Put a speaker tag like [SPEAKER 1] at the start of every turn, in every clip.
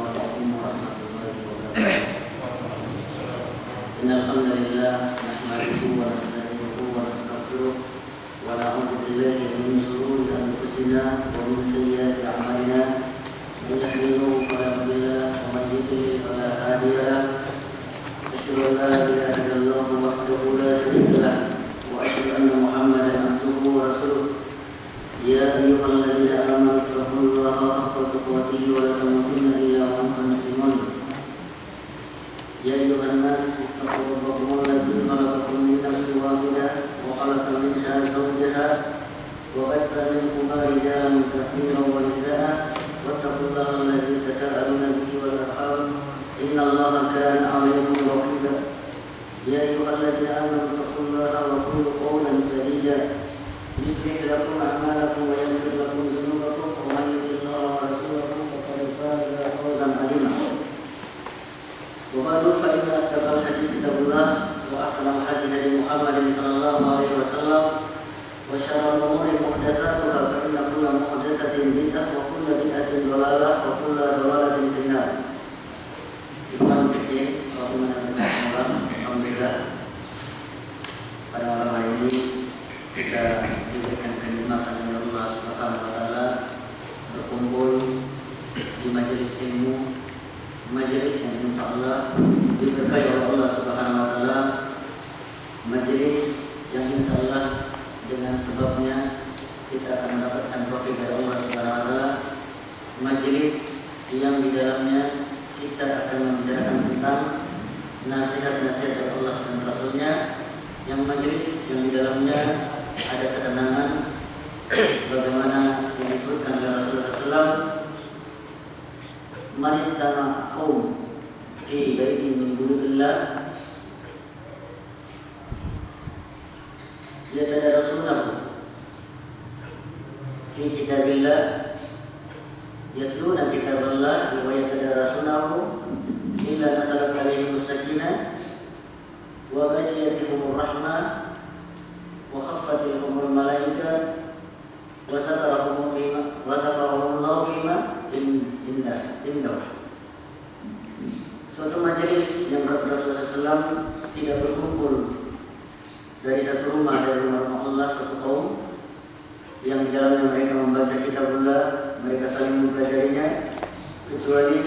[SPEAKER 1] Assalamualaikum warahmatullahi wabarakatuh. Innal hamdalillah nahmaduhu wa nasta'inuhu wa nastaghfiruh wa na'udzu billahi min shururi anfusina wa min sayyiati a'malina. Man yahdihillahu fala mudilla lahu wa man yudlil fala hadiya lahu. Asyhadu an la ilaha illallah wahdahu la syarika lahu wa asyhadu anna Muhammadan abduhu wa rasuluh. Ya ayyuhalladzina amanu taqullaha haqqa tuqatih wa la tamutunna illa wa antum muslimun. Ya ayyuhan nas ittaqu rabbakum alladzi khalaqakum min nafsin wahidah wa khalaqa minha zawjaha wa bassa minhuma rijalan katsiran wa nisaa'a wattaqullaha alladzi tasaaluna bihi wal arham innallaha kana 'alaykum raqiba. Ya ayyuhalladzina amanu taqullaha wa qulu qawlan sadida يصلح لكم أعمالكم ويغفر لكم ذنوبكم ومن يطع الله ورسوله فقد فاز فوزا عظيما. وبعد فإن أصدق الحديث كتاب الله وأحسن الهدي هدي محمد صلى الله عليه وسلم وشر الأمور محدثاتها فإن كل محدثة بدعة وكل بدعة ضلالة وكل ضلالة في النار. Ikhwan fillah, alhamdulillah pada malam hari ini kita diberikan kenikmatan oleh Allah Subhanahu wa taala berkumpul di majelis ilmu, majelis yang insyaallah diberkahi oleh Allah Subhanahu wa taala, majelis yang insyaallah dengan sebabnya kita akan mendapatkan taufik dari Allah Subhanahu wa taala, majelis yang di dalamnya kita akan membicarakan tentang nasihat-nasihat dari Allah dan Rasul-Nya, yang majelis yang di dalamnya ada ketenangan sebagaimana yang disebutkan oleh Rasulullah SAW, man istama qaum fi baitin min buyutillah yatadarasunahu fi kitabillah yatluna kitaballah wa yatadarasunahu illa nazalat alaihimus sakinah wa ghasyiyatuhumur rahmah wa khaffatilhumul malaikah wa zakarahumullahu fima indah. Suatu majelis yang kata Rasulullah SAW tidak berkumpul dari satu rumah, dari rumah Allah, satu kaum yang di dalamnya mereka membaca kitabullah, mereka saling mempelajarinya, kecuali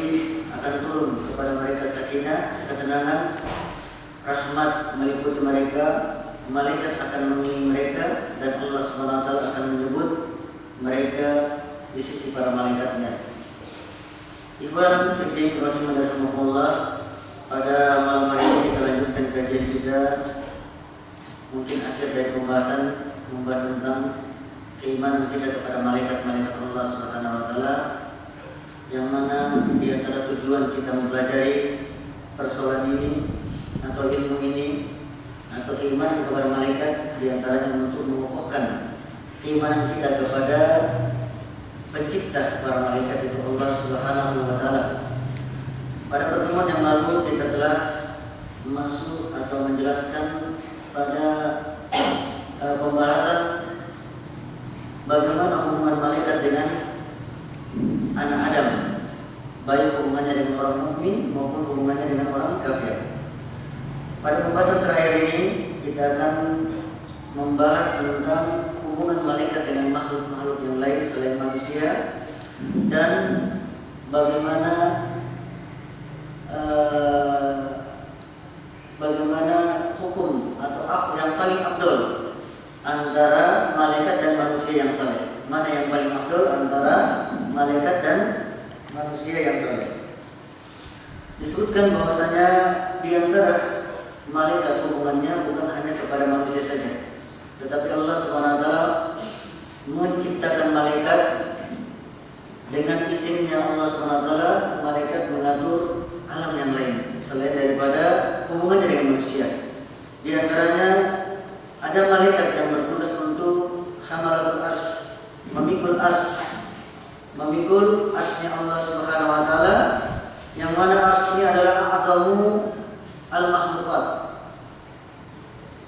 [SPEAKER 1] akan turun kepada mereka sakinah, ketenangan, rahmat meliputi mereka, malaikat akan mengelilingi mereka, dan Allah SWT akan menyebut mereka di sisi para malaikatnya. Ikhwan fillah rahimahumullah, pada malam hari ini kita lanjutkan kajian kita, mungkin akhir dari pembahasan membahas tentang keimanan kita kepada malaikat-malaikat Allah Subhanahu wa taala, yang mana di antara tujuan kita mempelajari persoalan ini atau ilmu ini atau keimanan kepada malaikat, diantaranya untuk mengukuhkan keimanan kita kepada pencipta para malaikat itu Allah Subhanahu wa taala. Pada pertemuan yang lalu kita telah masuk atau menjelaskan pada pembahasan bagaimana hubungan malaikat dengan anak Adam, baik hubungannya dengan orang mukmin maupun hubungannya dengan orang kafir. Pada pembahasan terakhir ini kita akan membahas tentang hubungan malaikat dengan makhluk-makhluk yang lain selain manusia, dan bagaimana hukum atau yang paling afdol antara malaikat dan manusia yang saleh. Mana yang paling afdol antara malaikat dan manusia yang saleh? Disebutkan bahwasanya di antara malaikat hubungannya bukan hanya kepada manusia saja, tetapi Allah SWT menciptakan malaikat dengan izinnya Allah SWT. Malaikat mengatur alam yang lain selain daripada hubungannya dengan manusia. Di antaranya ada malaikat yang bertugas untuk hamalatul ars, memikul arsnya Allah Subhanahu wa taala, yang mana ars ini adalah a'zamu al-makhluqat.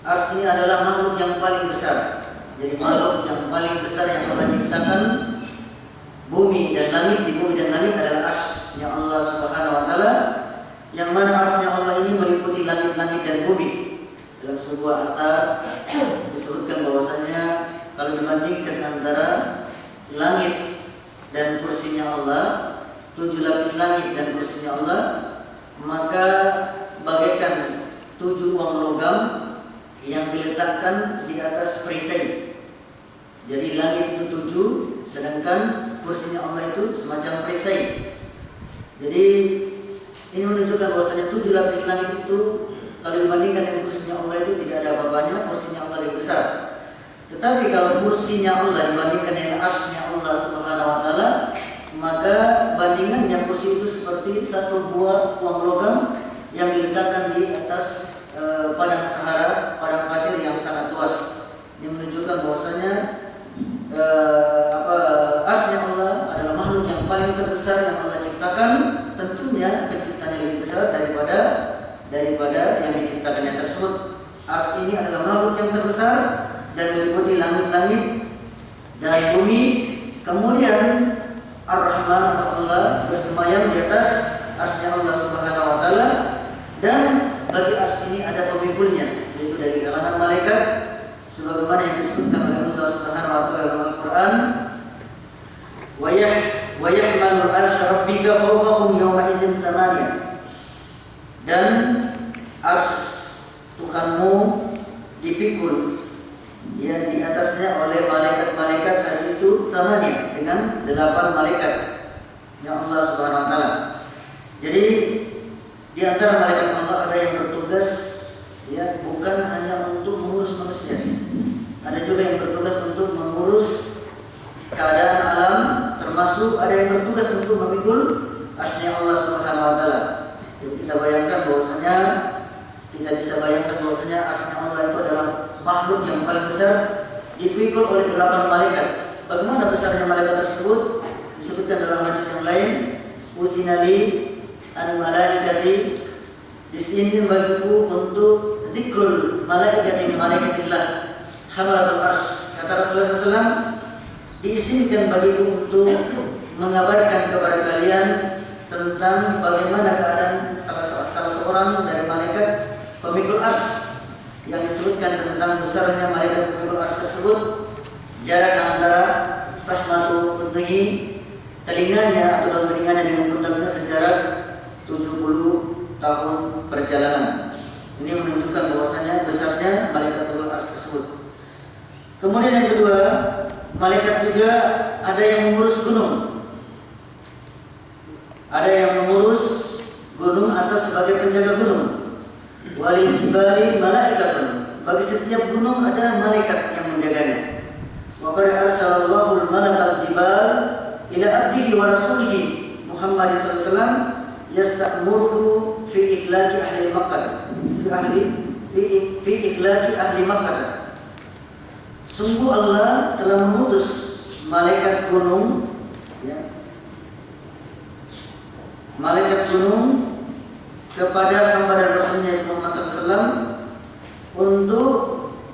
[SPEAKER 1] Ars ini adalah makhluk yang paling besar. Jadi makhluk yang paling besar yang Allah ciptakan, bumi dan langit, di bumi dan langit adalah arsnya Allah Subhanahu Allah, 7 lapis langit dan kursinya Allah, maka bagaikan 7 uang logam yang diletakkan di atas perisai. Jadi langit itu 7, sedangkan kursinya Allah itu semacam perisai. Jadi ini menunjukkan bahwasanya 7 lapis langit itu kalau dibandingkan dengan kursinya Allah itu tidak ada apa-apanya, kursinya Allah lebih besar. Tetapi kalau kursinya Allah dibandingkan dengan arsy-Nya Allah Subhanahu wa taala, maka bandingannya kursi itu seperti satu buah uang logam yang diletakkan di atas padang Sahara, padang pasir yang sangat luas. Ini menunjukkan bahwasanya arsy-Nya Allah adalah makhluk yang paling terbesar yang Allah ciptakan. Tentunya penciptanya lebih besar daripada yang diciptakannya tersebut. Arsy ini adalah makhluk yang terbesar dan meliputi langit-langit dan bumi. Kemudian Ar-Rahman atau Allah bersemayam di atas arsy-Nya Allah Subhanahu wa taala, dan bagi arsy ini ada pemikulnya, yaitu dari kalangan malaikat, sebagaimana yang disebutkan oleh Allah Subhanahu wa taala dalam Al-Qur'an, wa yahmalu arsy rabbika fawqahum yawma idzin samaniya, dan arsy Tuhanmu dipikul yang di atasnya oleh malaikat-malaikat hari itu samanya dengan 8 malaikat yang Allah Subhanahu wa taala. Jadi di antara malaikat Allah ada yang bertugas ya bukan hanya untuk mengurus manusia. Ada juga yang bertugas untuk mengurus keadaan alam, termasuk ada yang bertugas untuk memikul arsy-Nya Allah Subhanahu wa taala. Jadi kita bayangkan bahwasanya kita bisa bayangkan bahwasanya arsy-Nya Allah itu adalah makhluk yang paling besar, dipikul oleh 8 malaikat. Bagaimana besarnya malaikat tersebut? Disebutkan dalam hadis yang lain, usinali al-malaikati, disini bagiku untuk zikrul malaikati min malaikatillah hamalatul arsy. Kata Rasulullah SAW, diizinkan bagiku untuk mengabarkan kepada kalian tentang bagaimana keadaan salah seorang dari malaikat pemikul arsy, yang disebutkan tentang besarnya malaikat pemikul arsy tersebut. Jarak antara sahmatu udhihi, telinganya atau daun telinganya dengan pundaknya sejarak 70 tahun perjalanan. Ini menunjukkan bahwasanya besarnya malaikat pemikul arsy tersebut. Kemudian yang kedua, malaikat juga ada yang mengurus gunung. Ada yang mengurus gunung atau sebagai penjaga gunung. Walil jibali malaikatun, bagi setiap gunung ada malaikat yang menjaganya. Wa qad arsalallahu al-malakal jibal ila abdihi wa rasulihi Muhammad sallallahu alaihi wasallam yasta'muruhu fi ihlaki ahli Makkah. Fi ihlaki ahli Makkah. Sungguh Allah telah mengutus malaikat gunung, ya, malaikat gunung kepada hamba dan Rasulnya Muhammad SAW untuk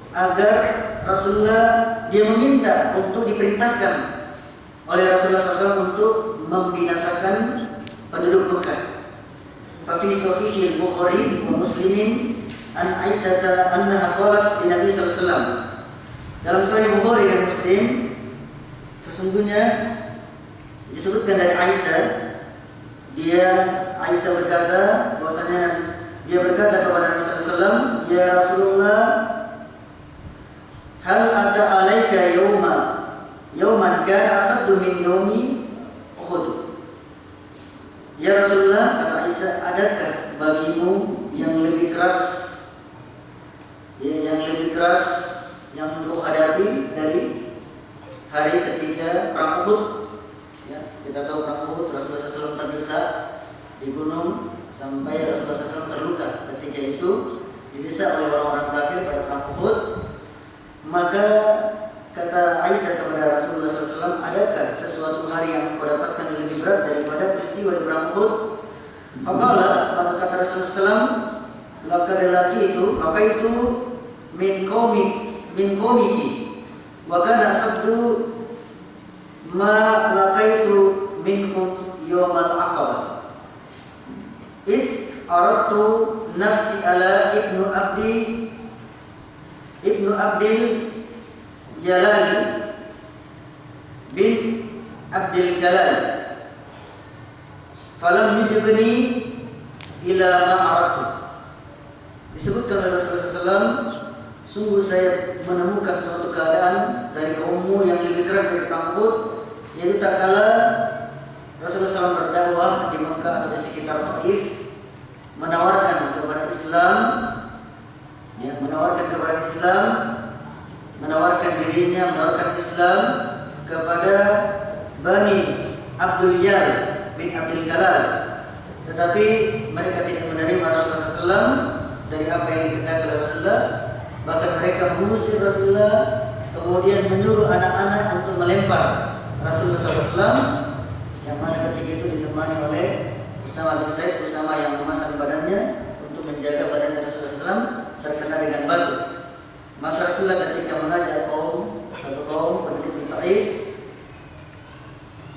[SPEAKER 1] agar Rasulullah dia meminta untuk diperintahkan oleh Rasulullah SAW untuk membinasakan penduduk Mekah. Fi Sahih Bukhari wa Muslimin an Aisyah annaha qalat li Nabi SAW. Dalam Sahih Bukhari dan Muslim sesungguhnya disebutkan dari Aisyah, Aisyah berkata bahwasanya dia berkata kepada Nabi sallallahu alaihi wasallam, "Ya Rasulullah, hal ata alaika yauman kana asaddu min yaumi Uhud." Ya Rasulullah, kata Aisyah, adakah bagimu yang lebih keras, yang engkau hadapi dari hari ketika perang Uhud? Ya, kita tahu perang Uhud Rasulullah SAW terdesak di gunung sampai Rasulullah SAW terluka. Ketika itu didesak oleh orang-orang kafir pada perang Uhud. Maka kata Aisyah kepada Rasulullah SAW, adakah sesuatu hari yang kau dapatkan lebih berat daripada peristiwa di perang Uhud? Maka kata Rasulullah SAW, maka itu min komiki wa kana sabdu ma laqaitu minkum yawmal aqabah. It's aratu nafsi ala ibnu Abdil Jalali bin Abdil Jalal falam yujibni ila ma aratu. Disebutkan oleh Rasulullah SAW, sungguh saya menemukan suatu keadaan dari kaummu yang lebih keras dari perang Uhud, yaitu tak kala Rasulullah SAW berdakwah di Mekah atau di sekitar Taif, menawarkan kepada Islam, menawarkan dirinya, menawarkan Islam kepada Bani Abdul Yal bin Abdul Kalal, tetapi mereka tidak menerima Rasulullah SAW dari apa yang dikehendaki oleh Rasulullah. Bahkan mereka mengusir Rasulullah, kemudian menyuruh anak-anak untuk melempar Rasulullah SAW, yang mana ketika itu ditemani oleh Usama bin Zaid, Usama yang memasang badannya untuk menjaga badannya Rasulullah SAW terkena dengan batu. Maka Rasulullah ketika mengajak satu kaum penduduk di Taif,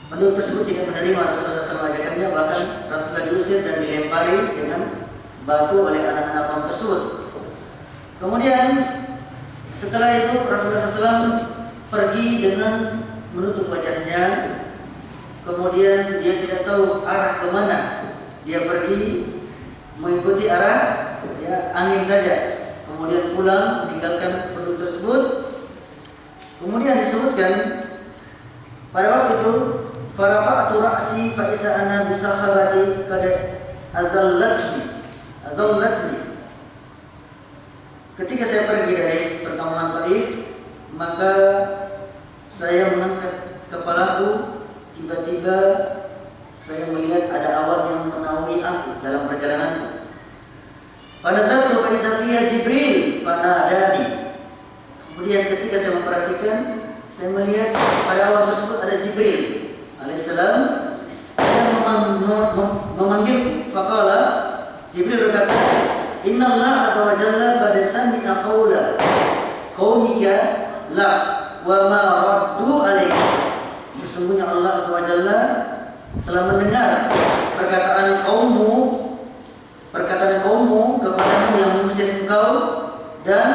[SPEAKER 1] penduduk tersebut tidak menerima Rasulullah SAW ajakannya, bahkan Rasulullah diusir dan dilempari dengan batu oleh anak-anak kaum tersebut. Kemudian setelah itu Rasulullah SAW pergi dengan menutup wajahnya. Kemudian dia tidak tahu arah kemana. Dia pergi mengikuti arah angin saja. Kemudian pulang meninggalkan penduduk tersebut. Kemudian disebutkan pada waktu itu, farafa'tu ra'si fa iza ana bi sakharati qad azallatni. Ketika saya pergi dari perkampungan Taif, maka saya mengangkat kepalaku. Tiba-tiba saya melihat ada awan yang menaungi aku dalam perjalananku. Pada saat itu Faizafiyah Jibril fanadani. Kemudian ketika saya memperhatikan, saya melihat pada awan tersebut ada Jibril alaihissalam yang memanggilku. Faqala, Jibril berkata, Inna Allah azza wa jalla qad sami'a qawla qaumika la wa ma raddu alaika. Sesungguhnya Allah azza wa jalla telah mendengar perkataan kaummu kepadamu yang mengusir engkau dan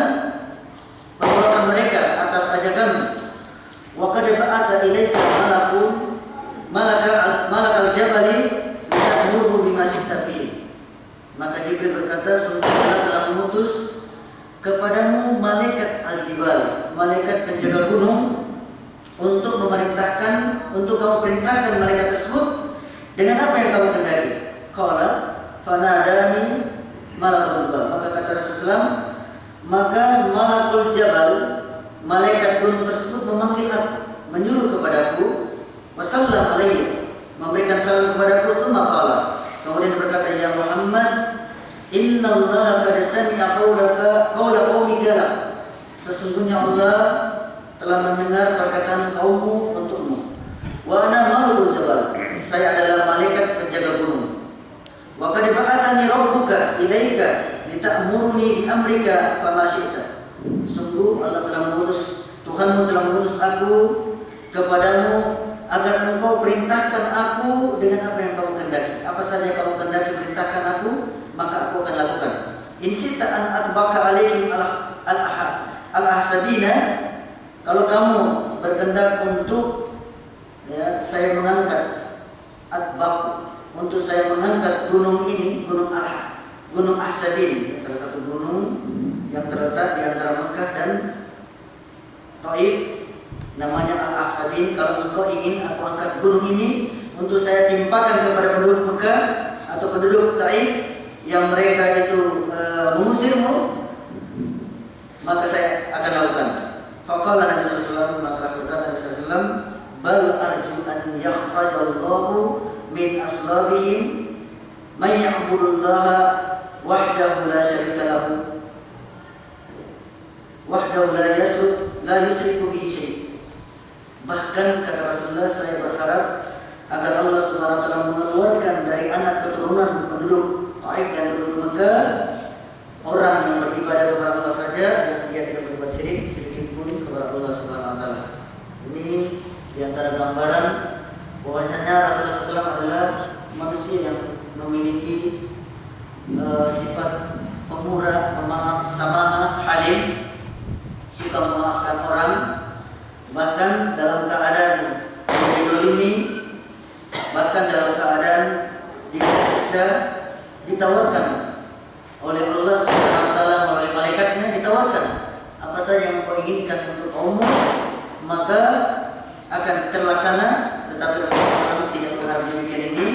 [SPEAKER 1] penolakan mereka atas ajakanmu. Wa qad ba'atha ilaika malakal jabali litamuru bima syi'ta fihi. Maka Jibril berkata, sungguh Allah telah mengutus kepadamu malaikat al-jibal, malaikat penjaga gunung, untuk kamu perintahkan malaikat tersebut dengan apa yang kamu kehendaki. Qala fanadani malakul jabal. Maka kata Rasulullah, maka malakul jabal, malaikat gunung tersebut memanggil aku, menyuruh kepadaku, wasallam alaihi, memberikan salam kepadaku. Tsumma qala, kemudian berkata, ya Muhammad, inna Allah qad sami'a qawla qaumika. Sesungguhnya Allah telah mendengar perkataan kaummu untukmu. Wa ana malakul jabal, saya adalah malaikat penjaga gunung. Wa qad ba'athani rabbuka ilaika lita'muruni bi amrika fama syi'ta. Sungguh Allah telah mengutus, Tuhanmu telah mengutus aku kepadamu agar engkau perintahkan aku dengan apa yang kamu kehendaki. Apa saja yang kamu kehendaki perintahkan aku, maka aku akan lakukan. In syi'ta an atbaka alaihim al-ahsadina. Kalau kamu berkehendak untuk saya mengangkat untuk saya mengangkat gunung ini, gunung Ahsadin, salah satu gunung yang terletak di antara Mekah dan Taif, namanya Al-Ahsadin. Kalau engkau ingin aku angkat gunung ini untuk saya timpakan kepada penduduk Mekah atau penduduk Taif yang mereka itu mengusirmu, maka saya akan lakukan. Faqala Nabi sallallahu alaihi wasallam, maka berkata Nabi sallallahu alaihi wasallam, bal arju an yakhrajallahu min aslabihim man ya'budullaha wahdahu la syarika lahu wahdahu la yusriku bihi syai'. Bahkan kata Rasulullah, saya berharap agar Allah Subhanahu wa taala mengeluarkan dari anak keturunan penduduk Taif dan penduduk Mekah orang yang beribadah kepada Allah saja, dia tidak berbuat syirik sedikit pun kepada Allah Subhanahu wa taala. Ini di antara gambaran bahwasanya Rasulullah SAW adalah manusia yang memiliki sifat pemurah, pemaaf, samaha, halim, suka memaafkan orang, bahkan dalam keadaan didolimi, bahkan dalam keadaan bisa ditawarkan oleh Allah Subhanahu wa taala melalui malaikatnya, ditawarkan apa saja yang kau inginkan untuk kaummu maka akan terlaksana. Tetapi Rasulullah SAW tidak berharap demikian ini.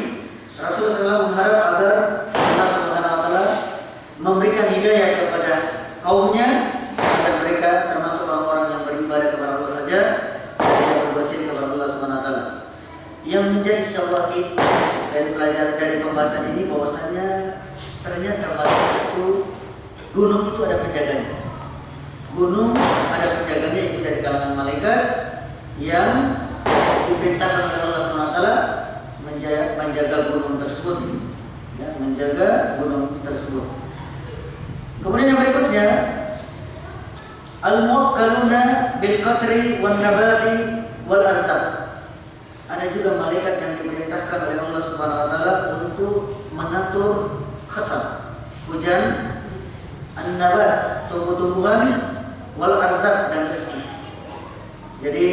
[SPEAKER 1] Rasulullah SAW mengharap agar Allah Subhanahu wa taala memberikan hidayah kepada kaumnya agar mereka termasuk orang-orang yang beribadah kepada Allah saja dan tidak berbuat syirik kepada Allah Subhanahu wa taala. Yang menjadi syawahid dari pelajaran dari pembahasan ini bahwasanya ternyata malaikat itu, gunung itu ada penjaganya. Gunung ada penjaganya, itu dari kalangan malaikat yang diperintahkan oleh Allah SWT menjaga gunung tersebut, ya, menjaga gunung tersebut. Kemudian yang berikutnya, al-muwakkaluna bil qatri wan nabati wal artab. Ada juga malaikat yang diperintahkan oleh Allah Subhanahu wa taala untuk mengatur khatar, hujan, an-nabat, tumbuh-tumbuhan, wal arzak, dan rezeki. Jadi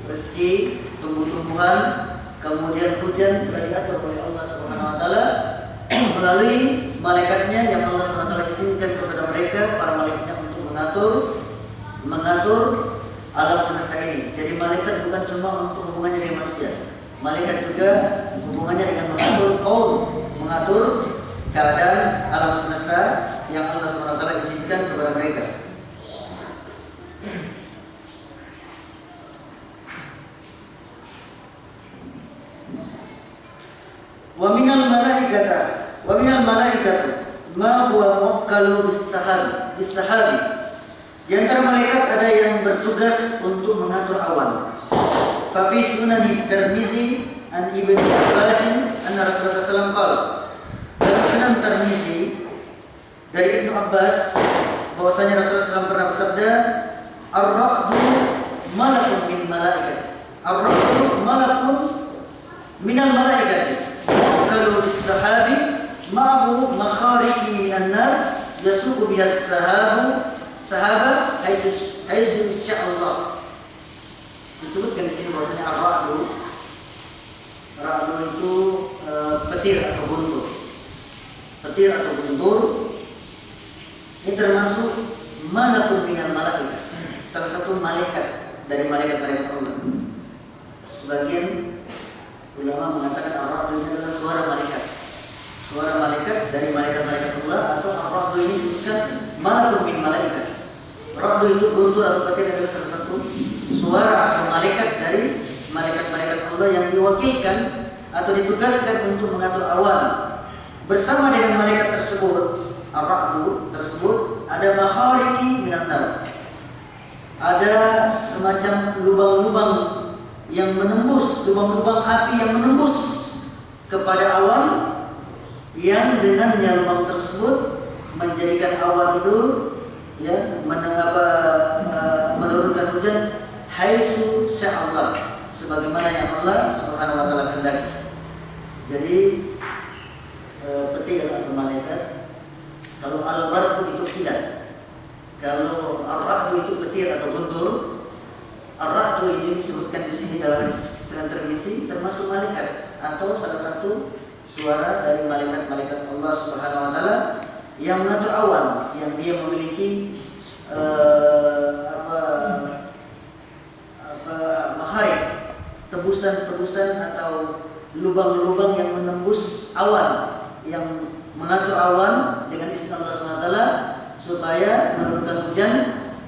[SPEAKER 1] rezeki, tumbuh-tumbuhan, kemudian hujan telah diatur oleh Allah Subhanahu wa taala melalui malaikatnya yang Allah Subhanahu wa taala izinkan kepada mereka, para malaikatnya, untuk mengatur alam semesta ini. Jadi malaikat bukan cuma untuk hubungannya dengan manusia. Malaikat juga hubungannya dengan mengatur kaum, mengatur keadaan alam semesta yang Allah Subhanahu wa taala izinkan kepada mereka. Wa minal malaikati ma huwa muwakkalu bis-sahabi. Di antara malaikat ada yang bertugas untuk mengatur awan. Fa fi Sunan Tirmizi an Ibnu Abbas anna Rasulullah sallallahu alaihi wasallam qala. Dalam Sunan Tirmizi dari Ibnu Abbas bahwasanya Rasulullah SAW pernah bersabda, ar-ra'du malakun min malaikati. Ar-ra'du malakun minal malaikati. Kalau bis-sahabi ma'ahu makhariki minan nar yasuqu biha sahaba haitsu insyaallah. Disebutkan di sini bahwasanya ar-ra'du itu petir atau guntur. Petir atau guntur ini termasuk malakun minal malaikat, salah satu malaikat dari malaikat-malaikat Allah. Sebagian ulama mengatakan ar-ra'du ini adalah suara malaikat. Suara malaikat dari malaikat-malaikat Allah, atau ar-ra'du ini disebutkan malakun min malaikat. Ra'du itu guntur atau petir adalah salah satu suara atau malaikat dari malaikat-malaikat Allah yang diwakilkan atau ditugaskan untuk mengatur awan. Bersama dengan malaikat tersebut, ar-ra'du tersebut, ada makhariki minan nar. Ada semacam lubang-lubang yang menembus, lubang-lubang api yang menembus kepada awan, yang dengannya lubang tersebut menjadikan awan itu ya menurunkan hujan haitsu sya'allah, sebagaimana yang Allah Subhanahu wa taala kehendaki. Jadi petir atau malaikat, kalau al-barqu itu kilat, kalau ar-ra'du itu petir atau guntur. Ar-ra'du ini disebutkan di sini dalam Sunan Tirmizi termasuk malaikat atau salah satu suara dari malaikat-malaikat Allah Subhanahu wa taala yang mengatur awan, yang dia memiliki makharij, tebusan-tebusan atau lubang-lubang yang menembus awan, yang mengatur awan dengan izin Allah Subhanahu wa taala supaya menurunkan hujan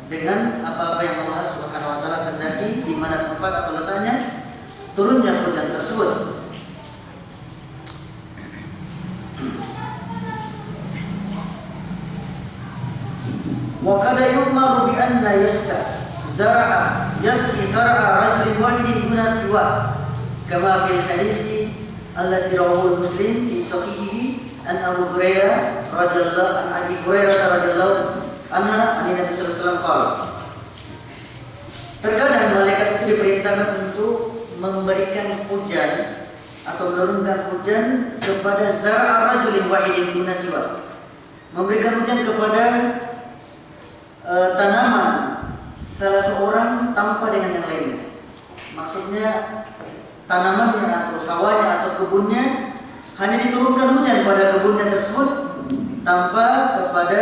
[SPEAKER 1] dengan apa-apa yang Allah Subhanahu wa taala kehendaki, di mana tempat atau letaknya turunnya hujan tersebut. Wa kada yu'maru bi anna yasqa yasqi zar'a rajulin wahidin duna siwa, kama fil hadisi allazi rawahu Muslim fi sahihihi an Abu Hurairah radhiyallahu anna Nabi sallallahu alaihi wasallam qala. Terkadang malaikat itu diperintahkan untuk memberikan hujan atau menurunkan hujan kepada zar'a rajulin wahidin duna siwa, memberikan hujan kepada tanaman salah seorang tanpa dengan yang lainnya. Maksudnya tanamannya atau sawahnya atau kebunnya hanya diturunkan hujan kepada kebunnya tersebut tanpa kepada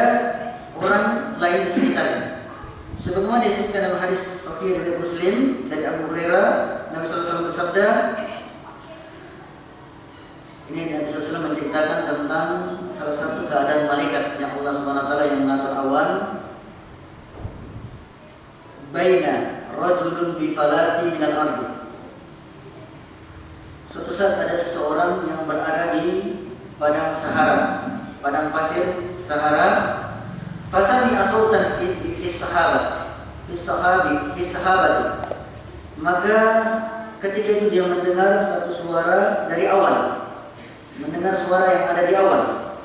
[SPEAKER 1] orang lain di sekitarnya. Sebagaimana disebutkan dalam hadis sahih riwayat Muslim dari Abu Hurairah, Nabi SAW bersabda, ini Nabi SAW menceritakan tentang salah satu keadaan malaikat yang Allah SWT yang mengatur awan. Baina rajulun bi falati minal ardi. Suatu saat ada seseorang yang berada di padang Sahara, padang pasir Sahara. Fasami asautan fi sahabati. Maka ketika itu dia mendengar satu suara dari awan, mendengar suara yang ada di awan.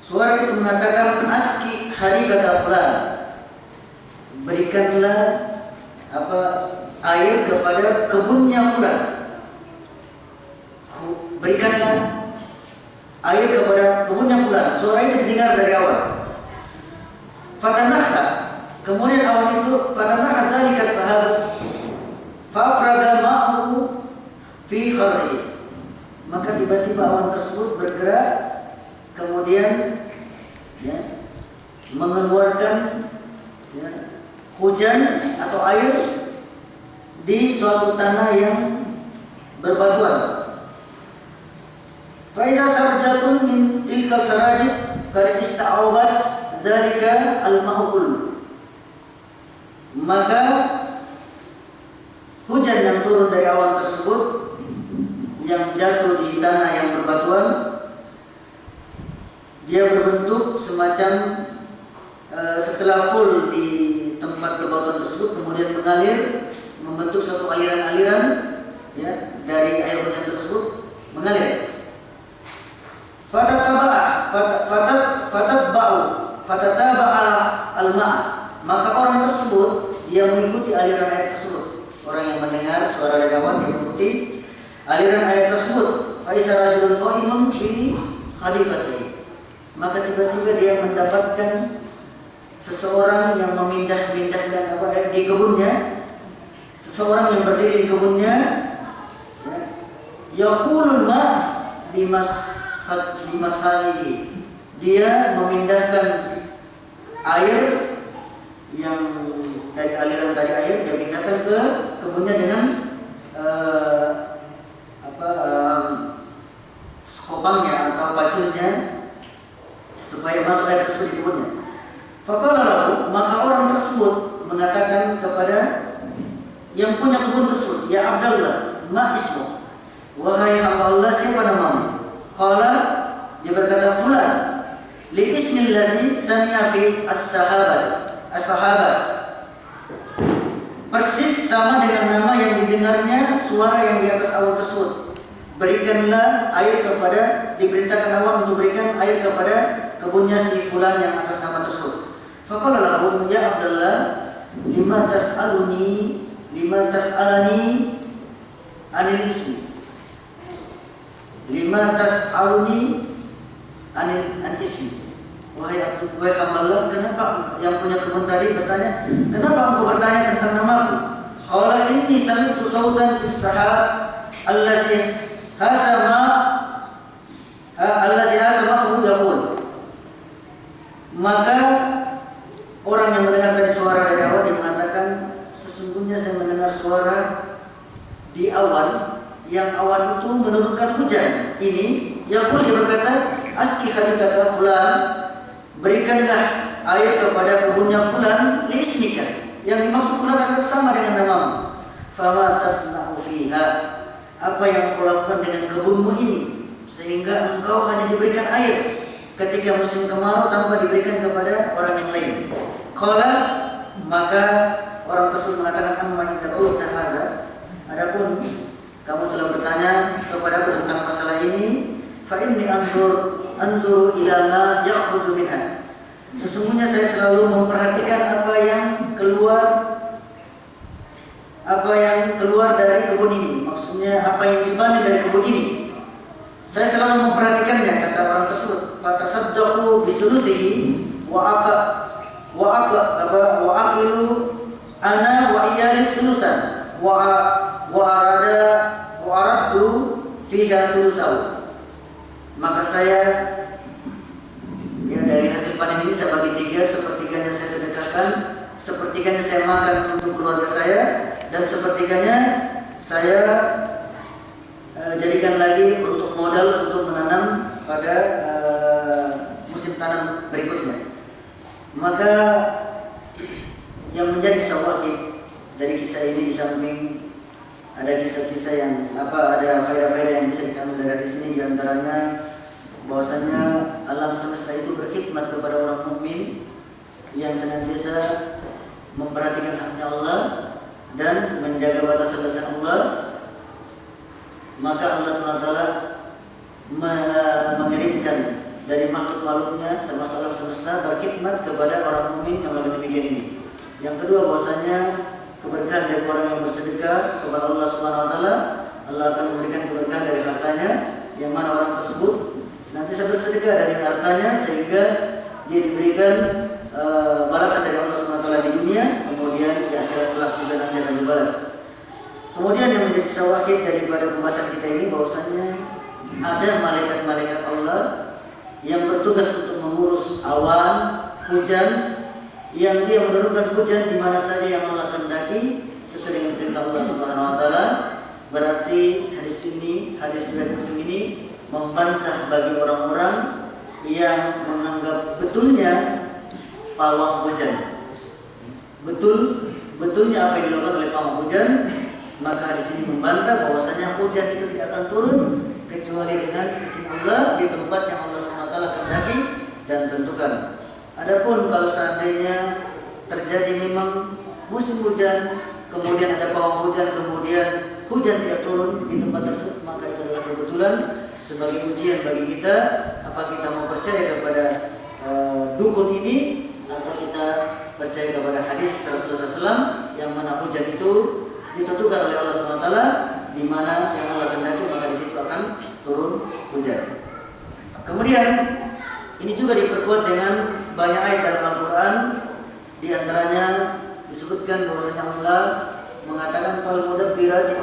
[SPEAKER 1] Suara itu mengatakan, aski harikata fulan, berikanlah air kepada kebunnya fulan. Berikanlah air kepada kebunnya fulan. Suara itu didengar dari awan. Fatanaha, kemudian awan itu fatanaha zalika sahab fa'afraga ma'ahu fi kharri. Maka tiba-tiba awan tersebut bergerak, kemudian mengeluarkan hujan atau air di suatu tanah yang berbatuan. Faiza sarjatun min tilka sarajid qad ista'awat dzalika al-ma'ul. Maka hujan yang turun dari awan tersebut yang jatuh di tanah yang berbatuan, dia berbentuk semacam setelah full di tempat berbatuan tersebut, kemudian mengalir, membentuk suatu aliran-aliran dari air hujan tersebut mengalir. Fatataba'a al-ma'. Maka orang tersebut dia mengikuti aliran air tersebut. Orang yang mendengar suara dari awan dia mengikuti aliran air tersebut. Faisa rajulun qa'imun fi hadiqatihi. Maka tiba-tiba dia mendapatkan seseorang yang memindahkan di kebunnya. Seseorang yang berdiri di kebunnya, yaqulul ma' bimasalihi. Dia memindahkan air yang dari aliran tadi air, dia pindahkan ke kebunnya dengan skopangnya atau paculnya supaya masuk air tersebut di kebunnya. Faqala lahu, maka orang tersebut mengatakan kepada yang punya kebun tersebut, ya Abdullah, ma ismu? Wahai hamba Allah, siapa namamu? Qala, dia berkata fulan. Li ismil ladzi sami'a fi as-sahabat. Persis sama dengan nama yang didengarnya suara yang di atas awan tersebut. Berikanlah air kepada, diperintahkan awan untuk berikan air kepada kebunnya si fulan yang atas nama tersebut. Faqala lahu, ya Abdullah, lima tas'alani anil ismi. Lima tas'aluni anil ismi. Wahai hamba Allah, kenapa yang punya kebun tadi bertanya, kenapa engkau bertanya tentang namaku? Qala inni sami'tu sautan fis sahab allazi hasama yaqul. Maka orang yang mendengar tadi suara dari awan, dia mengatakan, sesungguhnya saya mendengar suara di awan, yang awan itu menurunkan hujan. Ini yaqul, dia berkata, aski hadikata fulan, berikanlah air kepada kebunnya fulan liismika, yang dimaksud fulan adalah sama dengan namamu. Fama tasna'u fiha, apa yang kau lakukan dengan kebunmu ini sehingga engkau hanya diberikan air ketika musim kemarau tanpa diberikan kepada orang yang lain. Qala, maka orang tersebut mengatakan, amma idzaqul tahadza, adapun kamu telah bertanya kepadaku tentang masalah ini, fa inni anzuru ila ma yakhruju minha. Sesungguhnya saya selalu memperhatikan apa yang keluar dari kebun ini. Maksudnya apa yang dipanen dari kebun ini. Saya selalu memperhatikannya, kata orang tersebut. Fatasaddaqu bisulutihi wa aqilu ana wa iyali sulutan wa araddu fiha sulusahu. maka saya dari hasil panen ini saya bagi 3, sepertiganya saya sedekahkan, sepertiganya saya makan untuk keluarga saya, dan sepertiganya saya jadikan lagi untuk modal untuk menanam pada musim tanam berikutnya. Maka yang menjadi sawahid dari kisah ini, di samping ada kisah-kisah yang ada faedah-faedah yang bisa kita ambil dari sini, diantaranya bahwasanya alam semesta itu berkhidmat kepada orang mukmin yang senantiasa memperhatikan haknya Allah dan menjaga batasan-batasan Allah. Maka Allah SWT mengirimkan dari makhluk-makhluknya termasuk alam semesta berkhidmat kepada orang mukmin yang melakukan demikian ini. Yang kedua, bahwasanya keberkahan dari orang yang bersedekah kepada Allah SWT, Allah akan memberikan keberkahan dari hartanya, yang mana orang tersebut senantiasa bersedekah dari hartanya sehingga dia diberikan balasan dari Allah SWT di dunia, kemudian di akhirat kelak juga nanti akan dibalas. Kemudian yang menjadi syawahid daripada pembahasan kita ini, bahwasanya ada malaikat-malaikat Allah yang bertugas untuk mengurus awan, hujan, yang dia menurunkan hujan di mana saja yang Allah kehendaki sesuai dengan perintah Allah Subhanahu wa taala. Berarti hadis riwayat Muslim ini membantah bagi orang-orang yang menganggap betulnya pawang hujan. Betulnya apa yang dilakukan oleh pawang hujan, maka hadis ini membantah bahwasanya hujan itu tidak akan turun kecuali dengan izin Allah di tempat yang Allah SWT kehendaki dan tentukan. Adapun kalau seandainya terjadi memang musim hujan, kemudian ada pawang hujan, kemudian hujan tidak turun di tempat tersebut, maka itu adalah kebetulan sebagai ujian bagi kita, apa kita mau percaya kepada dukun ini atau kita percaya kepada hadis Rasulullah SAW yang mana hujan itu ditentukan oleh Allah SWT, di mana yang Allah kehendaki maka di situ akan turun hujan. Kemudian ini juga diperkuat dengan banyak ayat dalam Al-Quran, di antaranya disebutkan bahwasanya Allah mengatakan fal mudabbirati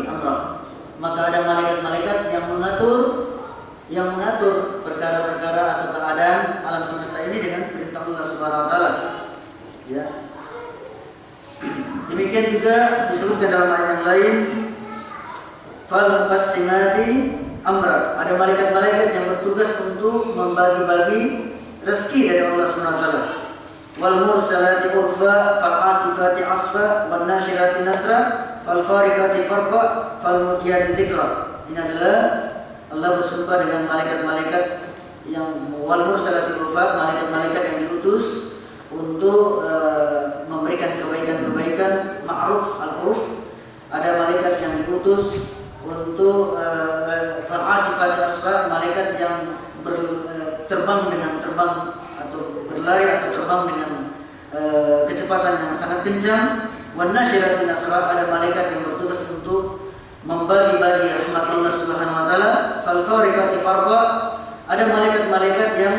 [SPEAKER 1] amra. Maka ada malaikat-malaikat yang mengatur perkara-perkara atau keadaan alam semesta ini dengan perintah Allah Subhanahu wa taala. Ya. Demikian juga disebutkan dalam ayat yang lain fal muqassimati amra. Ada malaikat-malaikat yang bertugas untuk membagi-bagi rezeki dari Allah Subhanahu wa taala. Wal mursalati urfa fal asifati asfa wan nasyirati nasra fal fariqati farqa fal muqiyati dzikra. Ini adalah Allah bersumpah dengan malaikat-malaikat yang wal mursalati urfa, malaikat-malaikat yang diutus untuk memberikan kebaikan-kebaikan ma'ruf al-urf. Ada malaikat yang diutus untuk fal asifati asfa, malaikat yang terbang atau berlari atau terbang dengan kecepatan yang sangat kencang. Wan nasyirati nasra, ada malaikat yang bertugas untuk membagi-bagi rahmat Allah Subhanahu wa taala. Fal fariqati farqa, ada malaikat-malaikat yang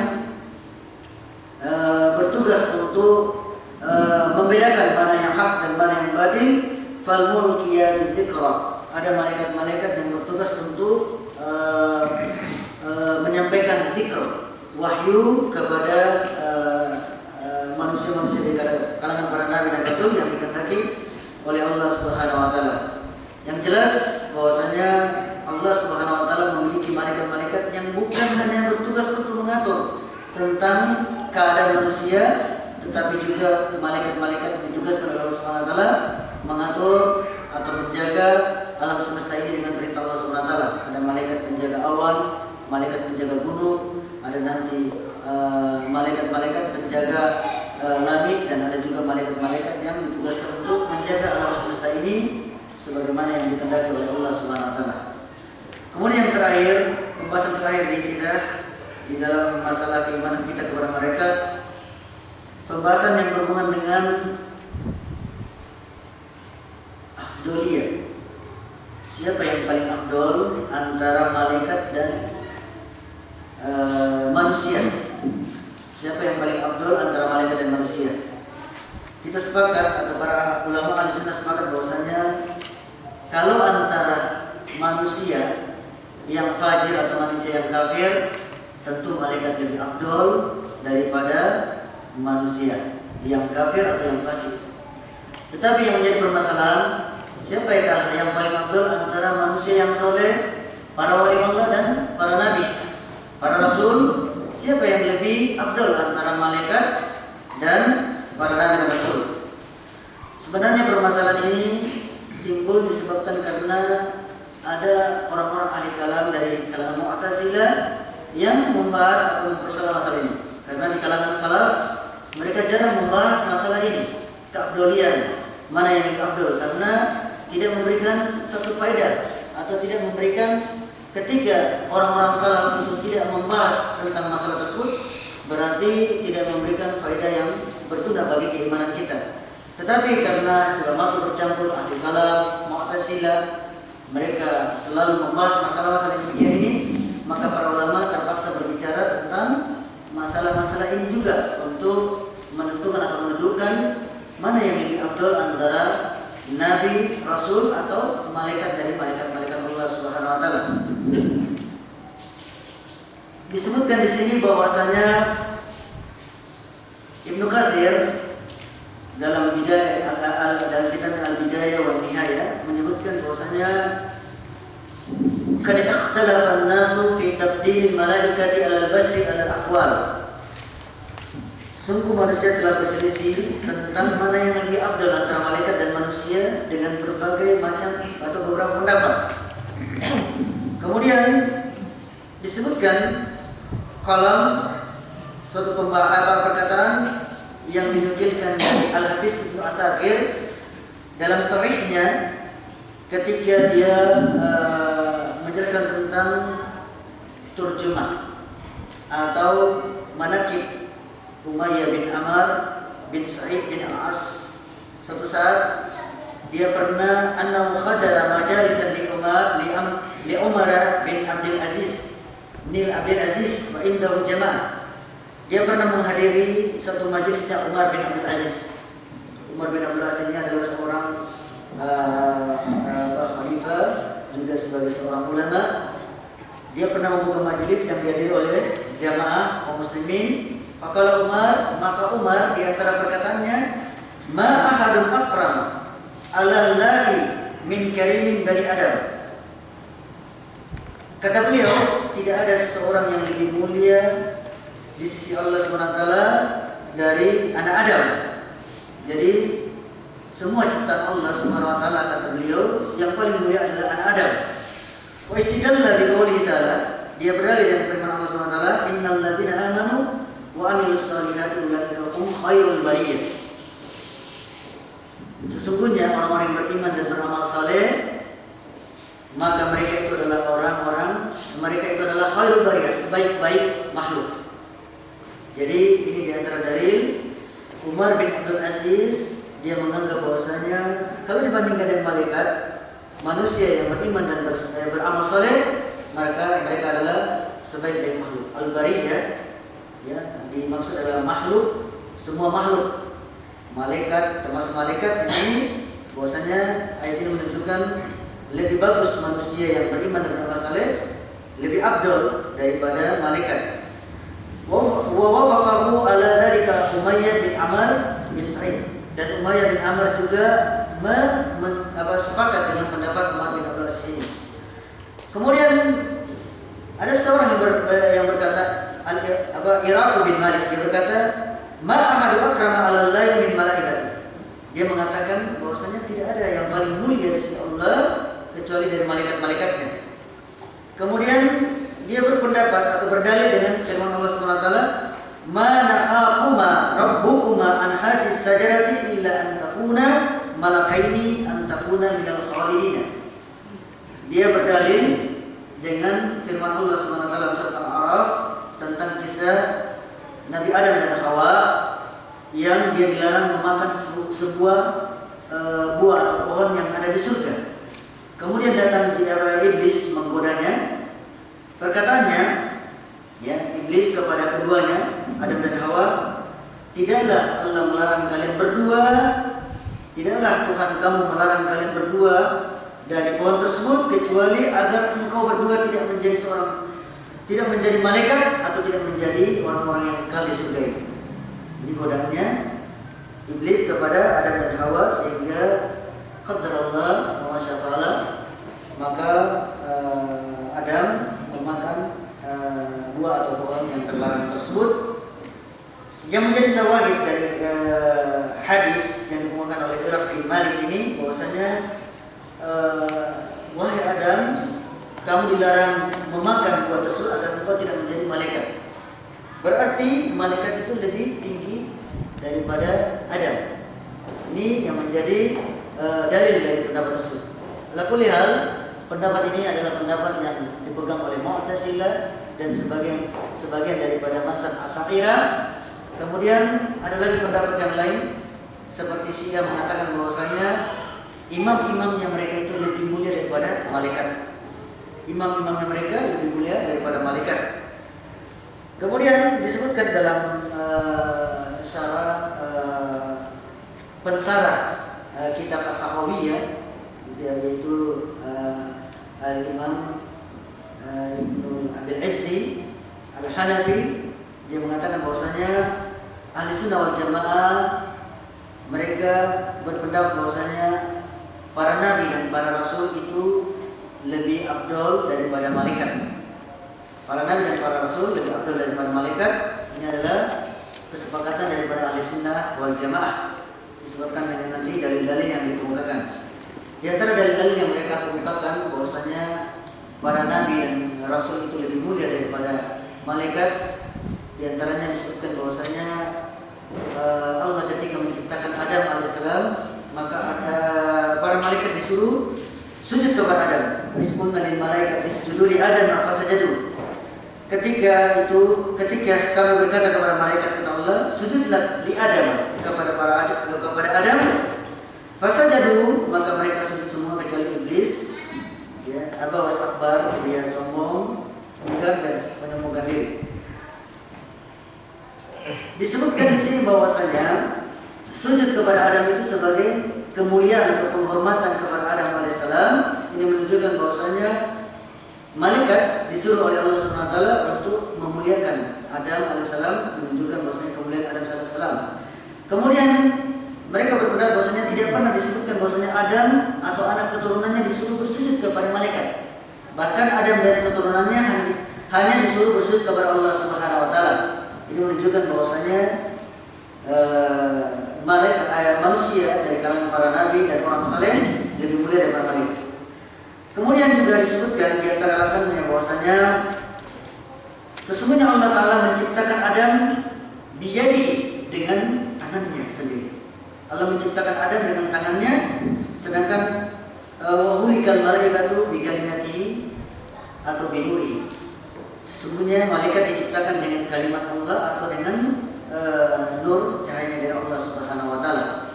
[SPEAKER 1] bertugas untuk membedakan mana yang hak dan mana yang batil. Fal mulkiyati dzikra, ada malaikat-malaikat yang bertugas untuk menyampaikan zikr, wahyu kepada manusia-manusia di kalangan para nabi dan rasul yang dikehendaki oleh Allah Subhanahu wa taala. Yang jelas bahwasanya Allah Subhanahu wa taala memiliki malaikat-malaikat yang bukan hanya bertugas untuk mengatur tentang keadaan manusia, tetapi juga malaikat-malaikat ditugaskan oleh Allah Subhanahu wa taala mengatur atau menjaga alam semesta ini dengan perintah Allah Subhanahu wa taala. Ada malaikat penjaga awan, malaikat penjaga gunung, ada nanti malaikat-malaikat penjaga langit, dan ada juga malaikat-malaikat yang ditugaskan untuk menjaga alam semesta ini sebagaimana yang dikehendaki oleh Allah Subhanahu wa taala. Kemudian yang terakhir, pembahasan terakhir di kita di dalam masalah keimanan kita kepada mereka, pembahasan yang berhubungan dengan afdoliyah. Siapa yang paling afdol antara malaikat dan manusia? Siapa yang paling afdol antara malaikat dan manusia? Kita sepakat, atau para ulama Ahlussunnah sepakat bahwasanya kalau antara manusia yang fajir atau manusia yang kafir, tentu malaikat lebih afdol daripada manusia yang kafir atau yang fasik. Tetapi yang menjadi permasalahan, siapa yang paling afdol antara manusia yang soleh, para wali Allah dan para nabi, para rasul? Siapa yang lebih afdol antara malaikat dan para nabi dan rasul? Sebenarnya permasalahan ini timbul disebabkan karena ada orang-orang ahli kalam dari kalangan Mu'tazilah yang membahas atau mempersoalkan masalah ini. Karena di kalangan salaf mereka jarang membahas masalah ini, keafdolian, mana yang lebih afdol, karena tidak memberikan satu faedah atau tidak memberikan, ketika orang-orang salaf itu tidak membahas tentang masalah tersebut, berarti tidak memberikan faedah yang berguna bagi keimanan kita. Tetapi karena sudah masuk bercampur ahli kalam, Mu'tazilah, mereka selalu membahas masalah-masalah demikian ini, maka para ulama terpaksa berbicara tentang masalah-masalah ini juga untuk menentukan atau menentukan mana yang lebih afdol antara nabi, rasul atau malaikat dari malaikat-malaikat Allah Subhanahu wa taala. Disebutkan di sini bahwasanya Ibnu Katsir dalam kitab Al-Bidayah wa Nihayah menyebutkan bahwasanya kad ikhtalafa an-nasu fi tafdil malaikati 'ala al-basri 'ala al-aqwal. Sungguh manusia telah berselisih tentang mana yang lebih afdal antara malaikat dan manusia dengan berbagai macam atau beberapa pendapat. Kemudian disebutkan kalam suatu perkataan yang dinukilkan dari Al-Hafiz Ibnu Atsakir dalam tauhidnya ketika dia menjelaskan tentang turjumah atau manaqib Umayyah bin Amr bin Sa'id bin Al-As. Suatu saat dia pernah annahu khadara majalisan li Umar bin Abdul Aziz wa indahu jamaah. Dia pernah menghadiri satu majelisnya Umar bin Abdul Aziz. Umar bin Abdul Aziz ini adalah seorang khalifah, juga sebagai seorang ulama. Dia pernah membuka majelis yang dihadiri oleh jamaah kaum muslimin. Maka Umar di antara perkataannya, ma ahadun akram 'ala Allahi min karimin bani Adam. Kata beliau, tidak ada seseorang yang lebih mulia di sisi Allah SWT dari anak Adam. Jadi semua ciptaan Allah SWT, kata beliau, yang paling mulia adalah anak Adam. Wa istidalla bi qoulihi ta'ala, dia berdalil dengan firman Allah SWT, innal ladzina amanu wa amilus solihati ulaika hum khairul bariyah. Sesungguhnya orang-orang yang beriman dan beramal saleh, maka mereka itu adalah khairul bariyah, sebaik-baik makhluk. Jadi ini diantara dalil Umar bin Abdul Aziz, dia menganggap bahwasanya kalau dibandingkan dengan malaikat, manusia yang beriman dan beramal saleh, maka mereka adalah sebaik-baik makhluk. Al-bariyah, ya, dimaksud adalah makhluk, semua makhluk. Malaikat, termasuk malaikat di sini, bahwasanya ayat ini menunjukkan lebih bagus manusia yang beriman dan beramal saleh, lebih afdal daripada malaikat. Wa wafaqahu ala dzalika Umayyah bin Amr bin Sa'id, dan Umayyah bin Amr juga sepakat dengan pendapat Umar bin Abdul Aziz ini. Kemudian ada seorang yang berkata, Iraq bin Malik, dia berkata, ma ahadu akrama 'ala Allahi min malaikati. Dia mengatakan bahwasanya tidak ada yang paling mulia di sisi Allah kecuali dari malaikat-malaikatnya. Kemudian dia berpendapat atau berdalil dengan firman Allah SWT, ma nahakuma rabbukuma an hasis sajarati illa an takuna malakaini an takuna minal khalidina. Dia berdalil dengan firman Allah SWT dalam surat Al-A'raf tentang kisah Nabi Adam dan Hawa yang dia dilarang memakan sebuah buah atau pohon yang ada di surga. Kemudian datang iblis menggodanya. Perkataannya, ya, iblis kepada keduanya, Adam dan Hawa, tidaklah Allah melarang kalian berdua, tidaklah Tuhan kamu melarang kalian berdua dari pohon tersebut kecuali agar engkau berdua tidak menjadi malaikat atau tidak menjadi orang-orang yang kekal di surga ini. Ini godaannya iblis kepada Adam dan Hawa sehingga qadarullah wa masyafa'ala, maka Adam memakan buah atau pohon yang terlarang tersebut. Yang menjadi syawahid dari hadis yang dikemukakan oleh Iraq bin Malik ini bahwasanya wahai Adam, kamu dilarang memakan buah tersebut agar engkau tidak menjadi malaikat. Berarti malaikat itu lebih tinggi daripada Adam. Ini yang menjadi dalil dari pendapat tersebut. Ala kulli hal, pendapat ini adalah pendapat yang dipegang oleh Mu'tazilah dan sebagian daripada mazhab Asy'ariyah. Kemudian ada lagi pendapat yang lain seperti Syiah mengatakan bahwasanya imam-imamnya mereka itu lebih mulia daripada malaikat. Imam-imamnya mereka lebih mulia daripada malaikat. Kemudian disebutkan dalam pensarah kitab At-Tahawiyah, yaitu Al-Imam Ibnu Abil Izzi Al-Hanafi, dia mengatakan bahwasanya Ahli Sunnah wal Jamaah mereka berpendapat bahwasanya para nabi dan para rasul itu lebih afdol daripada malaikat. Para nabi dan para rasul lebih afdol daripada malaikat. Ini adalah kesepakatan daripada Ahli Sunnah wal Jamaah, disebabkan dengan nanti dalil-dalil yang dikemukakan. Di antara dalil-dalil yang mereka kemukakan bahwasanya para nabi dan rasul itu lebih mulia daripada malaikat. Di antaranya disebutkan bahwasanya Allah ketika menciptakan Adam alaihissalam, maka ada para malaikat disuruh sujud kepada Adam. Isqulna lil malaikati isjudu li Adam fasajadu. Ketika kami berkata kepada malaikat kata Allah, sujudlah li Adam kepada Adam. Fasajadu, maka mereka sujud semua kecuali iblis. Ya, aba wastakbar, dia sombong, enggan dan menyombongkan diri. Disebutkan di sini bahwasanya sujud kepada Adam itu sebagai kemuliaan atau penghormatan kepada Adam alaihissalam. Ini menunjukkan bahwasanya malaikat disuruh oleh Allah Subhanahu wa taala untuk memuliakan Adam alaihissalam, menunjukkan bahwasanya kemuliaan Adam alaihissalam. Kemudian mereka berpendapat bahwasanya tidak pernah disebutkan bahwasanya Adam atau anak keturunannya disuruh bersujud kepada malaikat. Bahkan Adam dan keturunannya hanya disuruh bersujud kepada Allah Subhanahu wa taala. Ini menunjukkan bahwasanya manusia dari kalangan para nabi dan orang saleh lebih mulia daripada malaikat. Kemudian juga disebutkan di antara alasannya bahwasanya sesungguhnya Allah Taala menciptakan Adam biyadihi dengan tangannya sendiri. Allah menciptakan Adam dengan tangannya, sedangkan wahulikal malaikatu bikalimatihi atau binuri. Sesungguhnya malaikat diciptakan dengan kalimat Allah atau dengan nur cahaya dari Allah Subhanahu wa taala.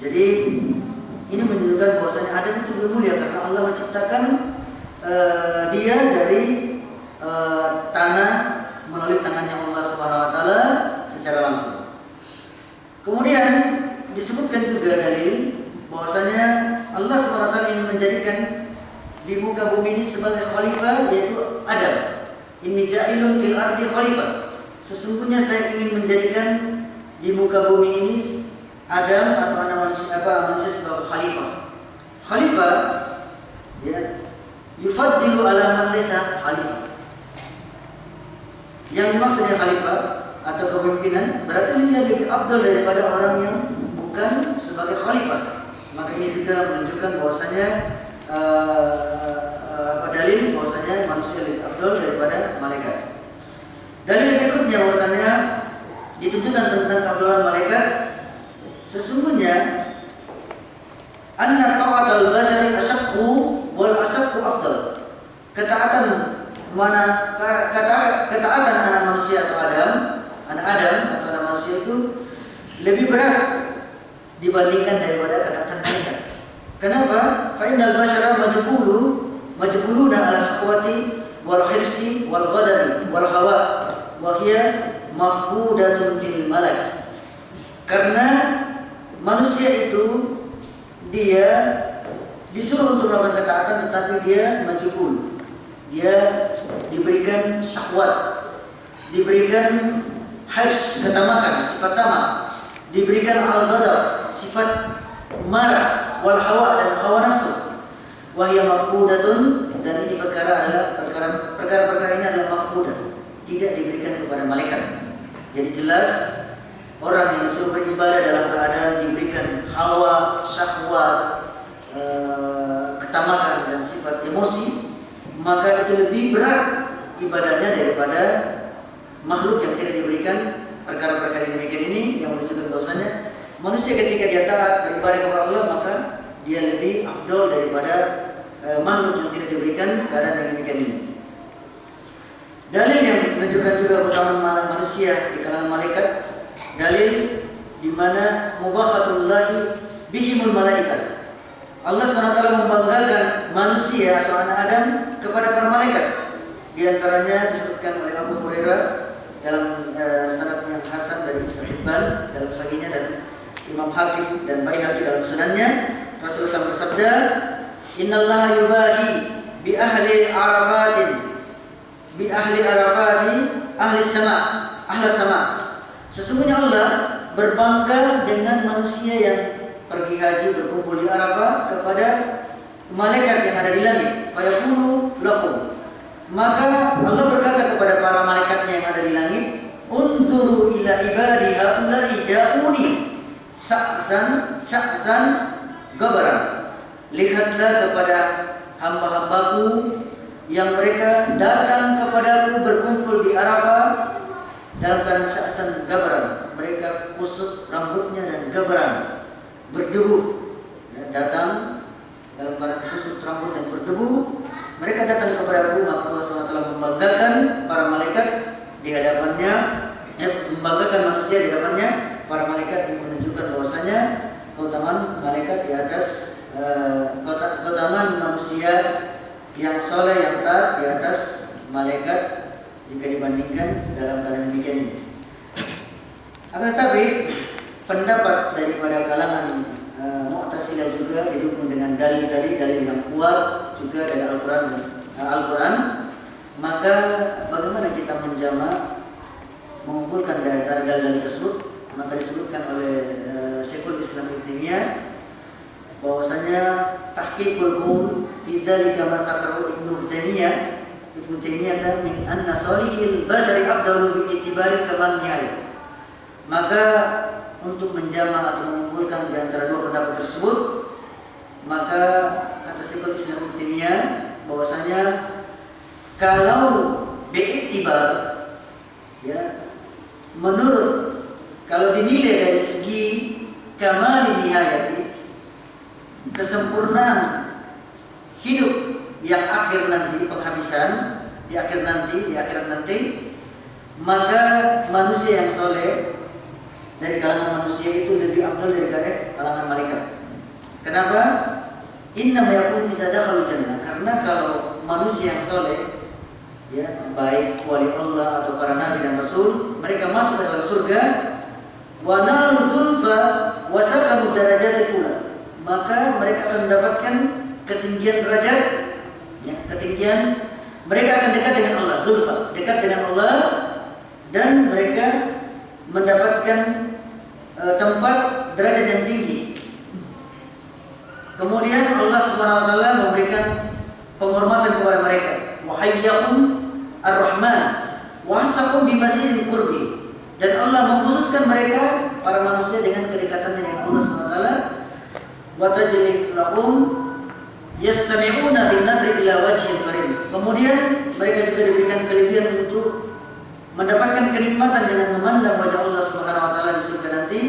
[SPEAKER 1] Jadi ini menunjukkan bahwasanya Adam itu lebih mulia karena Allah menciptakan dia dari tanah melalui tangannya Allah Subhanahu wa taala secara langsung. Kemudian disebutkan juga dalil bahwasanya Allah Subhanahu wa taala ingin menjadikan di muka bumi ini sebagai khalifah, yaitu Adam. Inni ja'ilun fil ardi khalifah. Sesungguhnya saya ingin menjadikan di muka bumi ini Adam atau anak manusia sebagai khalifah. Khalifah ya yufaddilu ala man laysa khalifah. Yang dimaksudnya khalifah atau kepemimpinan berarti dia lebih afdal daripada orang yang bukan sebagai khalifah. Maka ini juga menunjukkan bahwasanya dalil bahwasanya manusia lebih afdal daripada malaikat. Dalil berikutnya bahwasanya ditunjukkan tentang keafdalan malaikat. Sesungguhnya anna ta'atal basari asyaqqu wal asyaqqu afdal. Ketaatan anak manusia atau anak Adam atau anak manusia itu lebih berat dibandingkan daripada ketaatan malaikat. Kenapa? Fa innal basara majbuluna ala sahwati wal hirsi wal ghadabi wal hawa wa hiya mafqudatun fil malak. Karena manusia itu dia disuruh untuk melakukan ketaatan tetapi dia majbul. Dia diberikan syahwat, diberikan hajs, ketamakan, sifat tamak, diberikan al-ghadab, sifat marah, wal hawa, dan hawa nafsu. Wahya mafqudatun, dan ini perkara-perkara ini adalah mafqudah, tidak diberikan kepada malaikat. Jadi jelas orang yang disuruh beribadah dalam keadaan diberikan hawa, syahwat, ketamakan, dan sifat emosi, maka itu lebih berat ibadahnya daripada makhluk yang tidak diberikan perkara-perkara yang demikian ini, yang menunjukkan bahwasanya manusia ketika dia taat beribadah kepada Allah, maka dia lebih afdol daripada makhluk yang tidak diberikan keadaan yang demikian ini. Dalil yang menunjukkan juga keutamaan manusia di kalangan malaikat, dalil di mana mubahatullahi bihimul malaikat. Allah SWT membanggakan manusia atau anak Adam kepada para malaikat. Di antaranya disebutkan oleh Abu Hurairah dalam sanad yang hasan dari Ibnu Hibban dalam sahihnya, dan Imam Hakim dan Baihaqi dalam sunannya. Rasulullah SAW bersabda, "Innallaha yubahi bi ahli arafatin, bi ahli arafati ahli sama, ahli sama." Sesungguhnya Allah berbangga dengan manusia yang pergi haji berkumpul di Arafah kepada malaikat yang ada di langit. Fayaqulu lakum, maka Allah berkata kepada para malaikatnya yang ada di langit, "Unzuru ila ibadi haula'i ja'uni sa'san gabaran." Lihatlah kepada hamba-hambaku yang mereka datang kepadaku berkumpul di Arafah dalam keadaan sa'san gabaran, mereka kusut rambutnya dan gabaran, berdebu, datang dalam keadaan kusut rambut dan berdebu. Mereka datang kepada aku, maka Allah SWT membanggakan para malaikat di hadapannya, membanggakan manusia di hadapannya para malaikat, yang menunjukkan bahwasanya keutamaan malaikat di atas keutamaan manusia yang soleh, yang taat di atas malaikat jika dibandingkan dalam keadaan demikian ini. Akan tetapi pendapat daripada kalangan Mu'tazilah juga didukung dengan dalil yang kuat juga dari Al-Quran. Maka bagaimana kita menjamak, mengumpulkan dari dalil tersebut? Maka disebutkan oleh Syekhul Islam Ibnu Taimiyah bahwasanya tahqiqul qaul fi dzalika ma dzakarahu Ibnu Taimiyah min anna salihil basari afdalu bi itibari kamal nihayah. Maka untuk menjamak atau mengumpulkan di antara dua pendapat tersebut, maka kata Syekhul Islam Ibnu Taimiyah bahwasanya kalau bi'tibar, ya, menurut, kalau dinilai dari segi kamal nihayati, kesempurnaan hidup yang akhir nanti, penghabisan di akhirat nanti, maka manusia yang soleh dari kalangan manusia itu lebih afdal daripada kalangan malaikat. Kenapa? Inna ma yakun idza dakhala jannah, karena kalau manusia yang soleh, ya, baik wali Allah atau para nabi dan rasul, mereka masuk ke dalam surga, wa nalu zulfa wa saqamu darajati pula, maka mereka akan mendapatkan ketinggian derajat, ya, ketinggian, mereka akan dekat dengan Allah, zulfa, dekat dengan Allah, dan mereka mendapatkan tempat derajat yang tinggi. Kemudian Allah Subhanahu wa taala memberikan penghormatan kepada mereka. Wa hayyahum ar-rahman wa hasaqum bi mazidil qurbi. Dan Allah mengkhususkan mereka para manusia dengan kedekatannya dengan Allah Subhanahu wa taala. Wa tajli lahum yastami'una bin nadri ila wajhil karim. Kemudian mereka juga diberikan kelebihan untuk mendapatkan kenikmatan dengan memandang wajah Allah Subhanahu wa taala di surga nanti.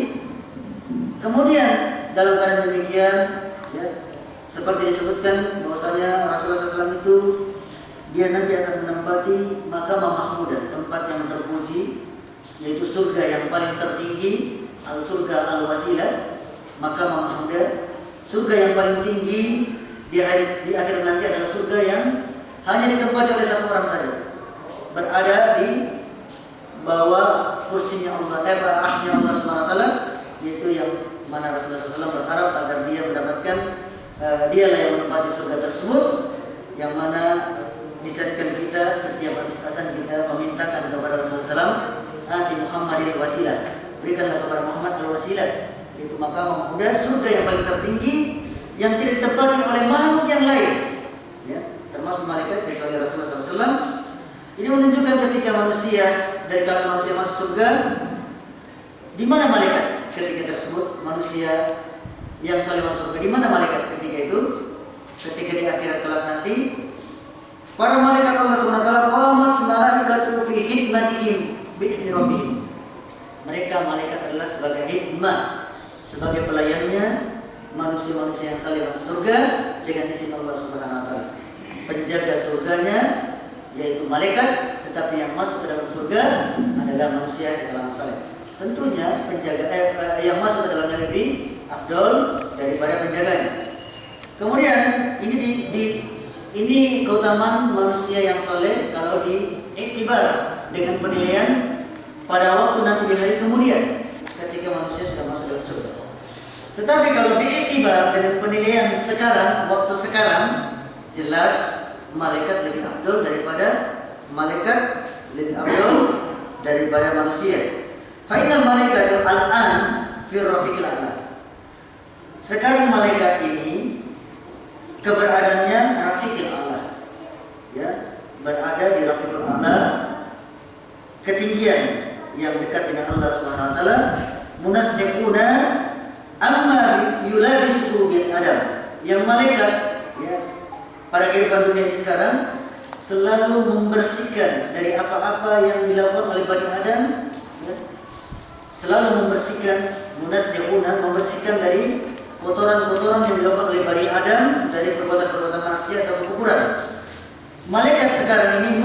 [SPEAKER 1] Kemudian dalam keadaan demikian, ya, seperti disebutkan bahwasanya Rasulullah SAW itu dia nanti akan menempati maqam mahmudah, tempat yang terpuji, yaitu surga yang paling tertinggi, surga al-wasilah, maqam mahmudah. Surga yang paling tinggi di akhir nanti adalah surga yang hanya ditempati oleh satu orang saja, berada di bawah kursinya Allah, arsy-Nya Allah Subhanahu wa taala, yaitu yang mana Rasulullah SAW berharap agar dia mendapatkan dialah yang menempati surga tersebut, yang mana disyariatkan kita setiap habis azan kita memintakan kepada Rasulullah SAW, ati Muhammadil wasilah, berikanlah kepada Muhammad al-wasilah, yaitu maqam mahmudah, surga yang paling tertinggi yang tidak ditempati oleh makhluk yang lain, ya, termasuk malaikat kecuali Rasulullah SAW. Ini menunjukkan ketika manusia dari kalangan manusia masuk surga, di mana malaikat ketika tersebut? Manusia yang saleh masuk surga, di mana malaikat ketika itu? Ketika di akhirat kelak nanti, para malaikat Allah SWT qamat malaikatu fi hikmatihim bi'izni rabbihim. Mereka malaikat adalah sebagai hikmah, sebagai pelayannya manusia-manusia yang saleh masuk surga dengan izin Allah Subhanahu wa taala. Penjaga surganya yaitu malaikat, tetapi yang masuk ke dalam surga adalah manusia di kalangan saleh. Tentunya penjaga yang masuk ke dalamnya lebih afdol daripada penjaganya. Kemudian ini keutamaan manusia yang soleh kalau diiktibar dengan penilaian pada waktu nanti di hari kemudian ketika manusia sudah masuk dalam surga. Tetapi kalau diiktibar dengan penilaian sekarang, waktu sekarang, jelas malaikat lebih afdol daripada manusia. Fa'inal malaikat al-an fi rafiqil a'la. Sekarang malaikat ini keberadaannya rafiqil a'la, ya, berada di rafiqil a'la, ketinggian yang dekat dengan Allah Subhanahu wa taala, munassiquna amma yulabisu bil adam. Yang malaikat, ya, pada kehidupan dunia ini sekarang selalu membersihkan dari apa-apa yang dilakukan oleh Bani Adam, ya, selalu membersihkan, munassiquna, membersihkan dari kotoran-kotoran yang dilakukan oleh Bani Adam dari perbuatan-perbuatan maksiat atau kekufuran. Malaikat sekarang ini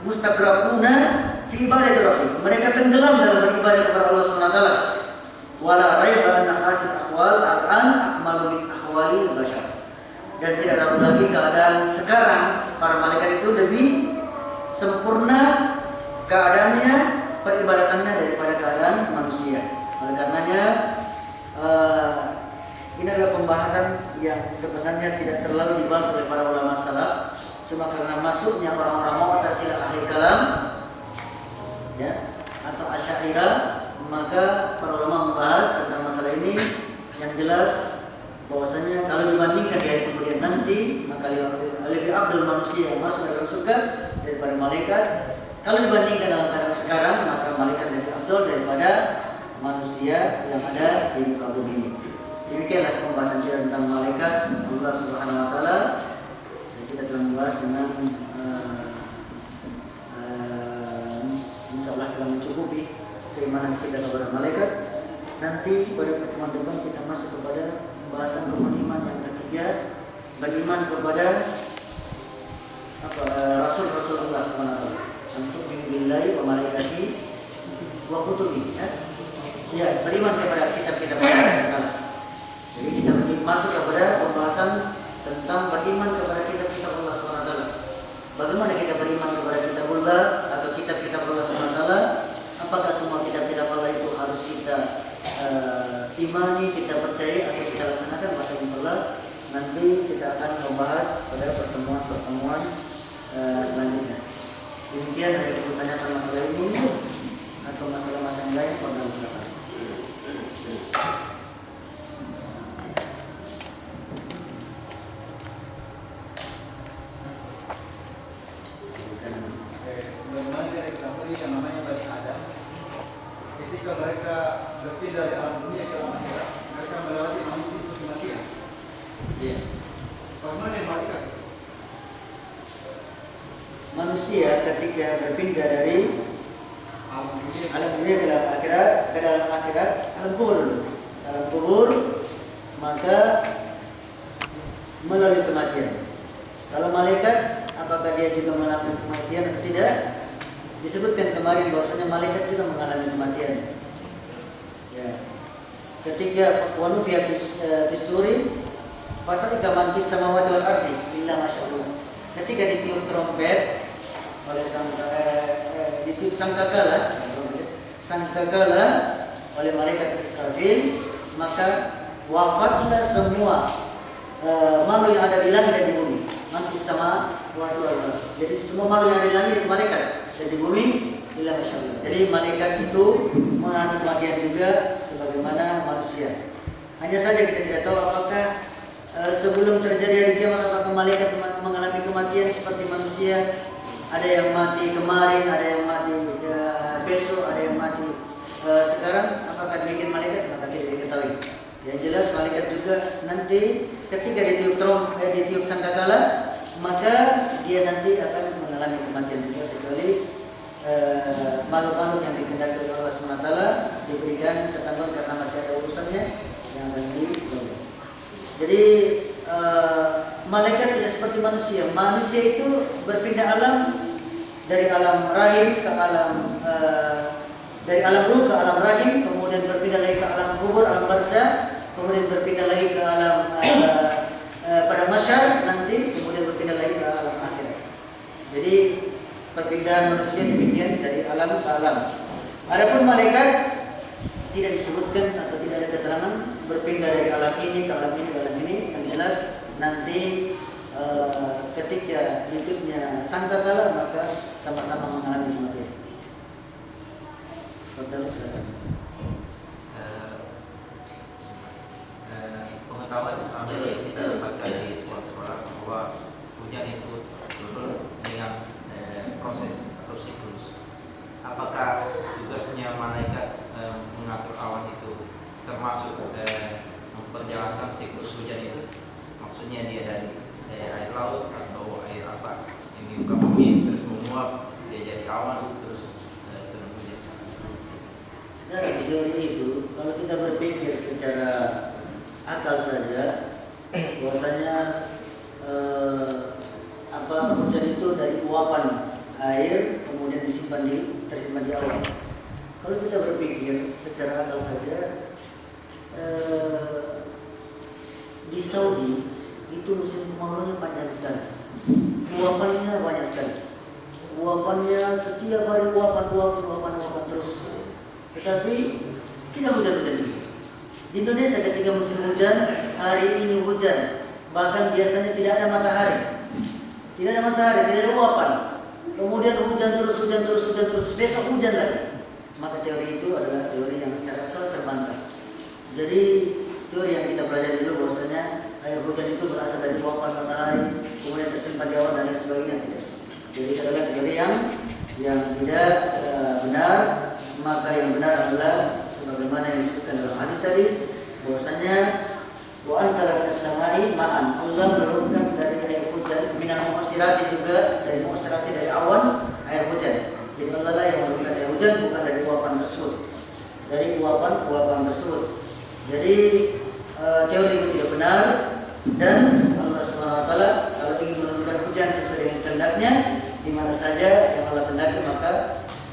[SPEAKER 1] mustaqraquna fi ibadati rabbih. Mereka tenggelam dalam beribadah kepada Allah Subhanahu wa taala. Wala raiba anna hasil ahwal al-an akmalu min ahwali bashar. Dan tidak ragu lagi keadaan sekarang para malaikat itu lebih sempurna keadaannya, peribadatannya daripada keadaan manusia. Oleh karenanya ini adalah pembahasan yang sebenarnya tidak terlalu dibahas oleh para ulama salaf, cuma karena masuknya orang-orang Mu'tazilah ahli kalam, ya, atau Asy'ariyah, maka para ulama membahas tentang masalah ini. Yang jelas bahwasanya kalau dibandingkan di hari kemudian nanti, maka lebih afdal manusia yang masuk ke dalam surga daripada malaikat. Kalau dibandingkan dalam keadaan sekarang, maka malaikat lebih afdal daripada manusia yang ada di muka bumi ini. Demikianlah pembahasan kita tentang malaikat Allah Subhanahu wa taala. Kita telah membahas dengan insyaallah telah mencukupi keimanan kita kepada malaikat. Nanti pada pertemuan depan kita masuk kepada pembahasan rukun iman yang ketiga, beriman kepada Rasul-Rasul Allah Subhanahu wa taala. Untuk billahi wa malaikatihi wa kutubihi, ya, beriman kepada kitab-kitab Allah. Jadi kita masuk kepada pembahasan tentang beriman kepada kitab-kitab Allah SWT. Bagaimana kita beriman kepada kitabullah atau kitab-kitab Allah SWT? Apakah semua kitab-kitab Allah itu harus kita imani, kita percaya atau kita laksanakan? Maka insyaallah nanti kita akan membahas pada pertemuan-pertemuan selanjutnya. Demikian ada yang bertanya masalah ini atau masalah-masalah yang lain, pada silakan.
[SPEAKER 2] Yang namanya Bani Adam, ketika mereka berpindah dari alam dunia ke alam akhirat, mereka melewati pintu kematian.
[SPEAKER 1] Iya.
[SPEAKER 2] Bagaimana yang malaikat?
[SPEAKER 1] Manusia ketika berpindah dari alam dunia ke dalam akhirat, alam kubur, maka melalui kematian. Kalau malaikat, apakah dia juga mengalami kematian atau tidak? Disebutkan kemarin bahwasanya malaikat juga mengalami kematian. Ya. Ketika wanufiya fisuri, fasa'ika man fis samawati wal ardi illa masyaallah. Ketika ditiup trompet oleh ditiup sangkakala oleh malaikat Israfil, maka wafatlah semua makhluk yang ada di langit dan di bumi. Mantis sama wal-ard. Jadi semua makhluk yang ada di langit itu malaikat, dan di bumi illa masyaallah. Jadi malaikat itu mengalami kematian juga sebagaimana manusia. Hanya saja kita tidak tahu apakah sebelum terjadi hari kiamat apakah malaikat mengalami kematian seperti manusia. Ada yang mati kemarin, ada yang mati besok, ada yang mati sekarang. Apakah demikian malaikat? Maka tidak diketahui. Yang jelas malaikat juga nanti ketika ditiup sangkakala, maka dia nanti akan mengalami kematian juga, kecuali makhluk-makhluk yang dikehendaki oleh Allah SWT diberikan ketangguhan karena masih ada urusannya yang akan dilakukan. Jadi malaikat tidak seperti manusia. Manusia itu berpindah alam dari alam rahim ke alam dari alam ruh ke alam rahim, kemudian berpindah lagi ke alam kubur, alam barzah, kemudian berpindah lagi ke alam pada masyar nanti, kemudian berpindah lagi ke alam akhirat. Jadi perpindahan manusia demikian dari alam ke alam. Adapun malaikat tidak disebutkan atau tidak ada keterangan berpindah dari alam ini ke alam ini ke alam ini. Yang jelas nanti ketika hidupnya sangkakala maka sama-sama mengalami kematian. Silakan.
[SPEAKER 3] Pengetahuan selama ini kita dapatkan di sekolah-sekolah bahwa hujan itu turun dengan proses atau siklus. Apakah tugasnya malaikat mengatur awan itu termasuk memperjalankan siklus hujan itu? Maksudnya dia dari air laut atau air apa ini ke bumi terus menguap dia jadi awan terus turun hujan.
[SPEAKER 1] Sekarang teori itu kalau kita berpikir secara akal saja, bahwasanya hujan itu dari uapan air kemudian tersimpan di awan. Kalau kita berpikir secara akal saja, di Saudi itu musim kemarau panjang sekali, uapannya banyak sekali, uapannya setiap hari uapan terus. Tetapi tidak hujan-hujan. Di Indonesia ketika musim hujan, hari ini hujan, bahkan biasanya tidak ada matahari, tidak ada uapan. Kemudian hujan terus, besok hujan lagi. Maka teori itu adalah teori yang secara akal terbantah. Jadi teori yang kita pelajari dulu bahwasanya air hujan itu berasal dari uapan matahari, kemudian tersimpan di awan dan lain sebagainya, tidak. Jadi itu adalah teori yang tidak benar. Maka yang benar adalah sebagaimana yang disebutkan dalam hadis bahwasanya wa anzala as-samai ma'an. Allah menurunkan dari air hujan minal mu'sirati, juga dari mu'sirati dari awan air hujan. Jadi Allah lah yang menurunkan air hujan, bukan dari uapan tersebut. Dari uapan tersebut. Jadi teori itu tidak benar, dan Allah SWT kalau ingin menurunkan hujan sesuai dengan kehendaknya di mana saja yang Allah kehendaki, maka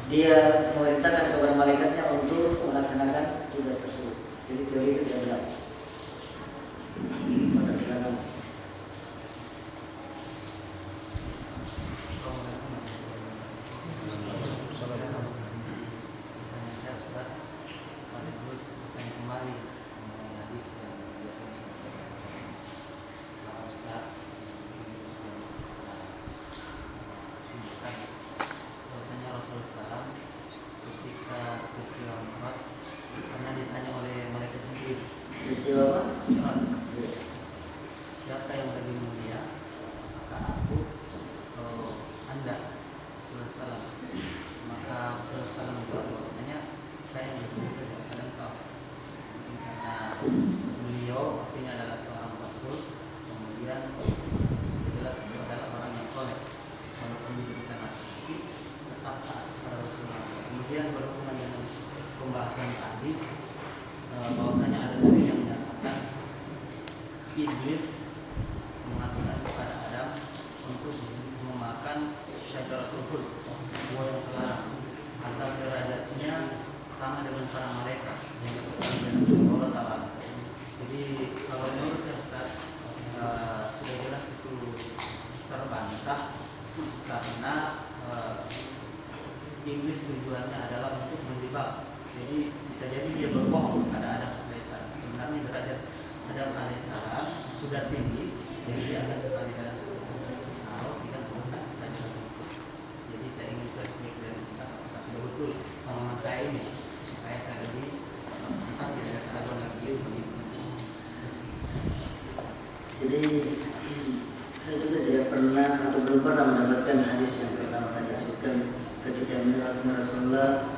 [SPEAKER 1] dia memerintahkan kepada malaikatnya untuk melaksanakan tugas tersebut. Jadi teori itu tidak benar. Silakan. Peristiwa apa?
[SPEAKER 4] Siapa yang lebih mulia, maka aku Anda Rasulullah. Maka Rasulullah menjawab bahwasanya saya yang lebih mulia daripada engkau. Karena beliau pastinya adalah seorang rasul, kemudian jelas beliau adalah orang yang soleh, walaupun diberikan tapi tetap taat kepada Rasulullah. Kemudian berhubungan dengan pembahasan tadi, bahwasanya ada satu yang menyatakan iblis mengatakan kepada Adam untuk memakan syajaratul khuld, buah yang terlarang, atau derajatnya sama dengan para malaikat yang dikatakan Allah Ta'ala. Jadi kalau menurut saya Ustaz, sudah jelas itu terbantah karena iblis tujuannya adalah untuk menjebak. Jadi bisa jadi dia berbohong kepada Adam alaihissalam. Sebenarnya derajat Adam alaihissalam sudah tinggi, jadi dia akan kembali dalam surga. Kalau tidak maka saja. Jadi saya ingin flashback dari Ustaz, apakah sudah betul pemahaman saya ini supaya saya lebih mantap tidak ada keraguan lagi begitu.
[SPEAKER 1] Jadi saya juga tidak pernah atau belum pernah mendapatkan hadis yang pertama tadi disebutkan ketika Mi'raj Rasulullah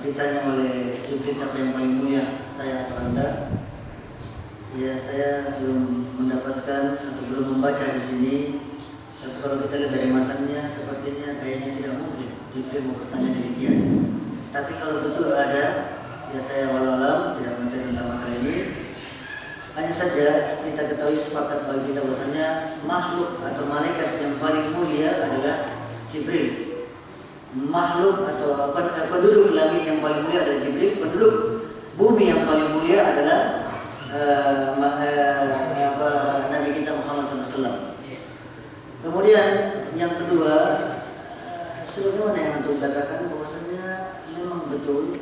[SPEAKER 1] ditanya oleh Jibril siapa yang paling mulia, saya atau Anda? Ya, saya belum mendapatkan atau belum membaca di sini. Tapi kalau kita lihat dari matanya, sepertinya kayaknya tidak mungkin Jibril mau bertanya demikian. Tapi kalau betul ada, ya saya walau tidak mengerti tentang masalah ini. Hanya saja kita ketahui sepakat bagi kita bahwasanya makhluk atau malaikat yang paling mulia adalah Jibril. Makhluk atau penduduk langit yang paling mulia adalah Jibril. Penduduk bumi yang paling mulia adalah Nabi kita Muhammad SAW. Kemudian yang kedua, sebagaimana yang antum katakan bahwasanya memang betul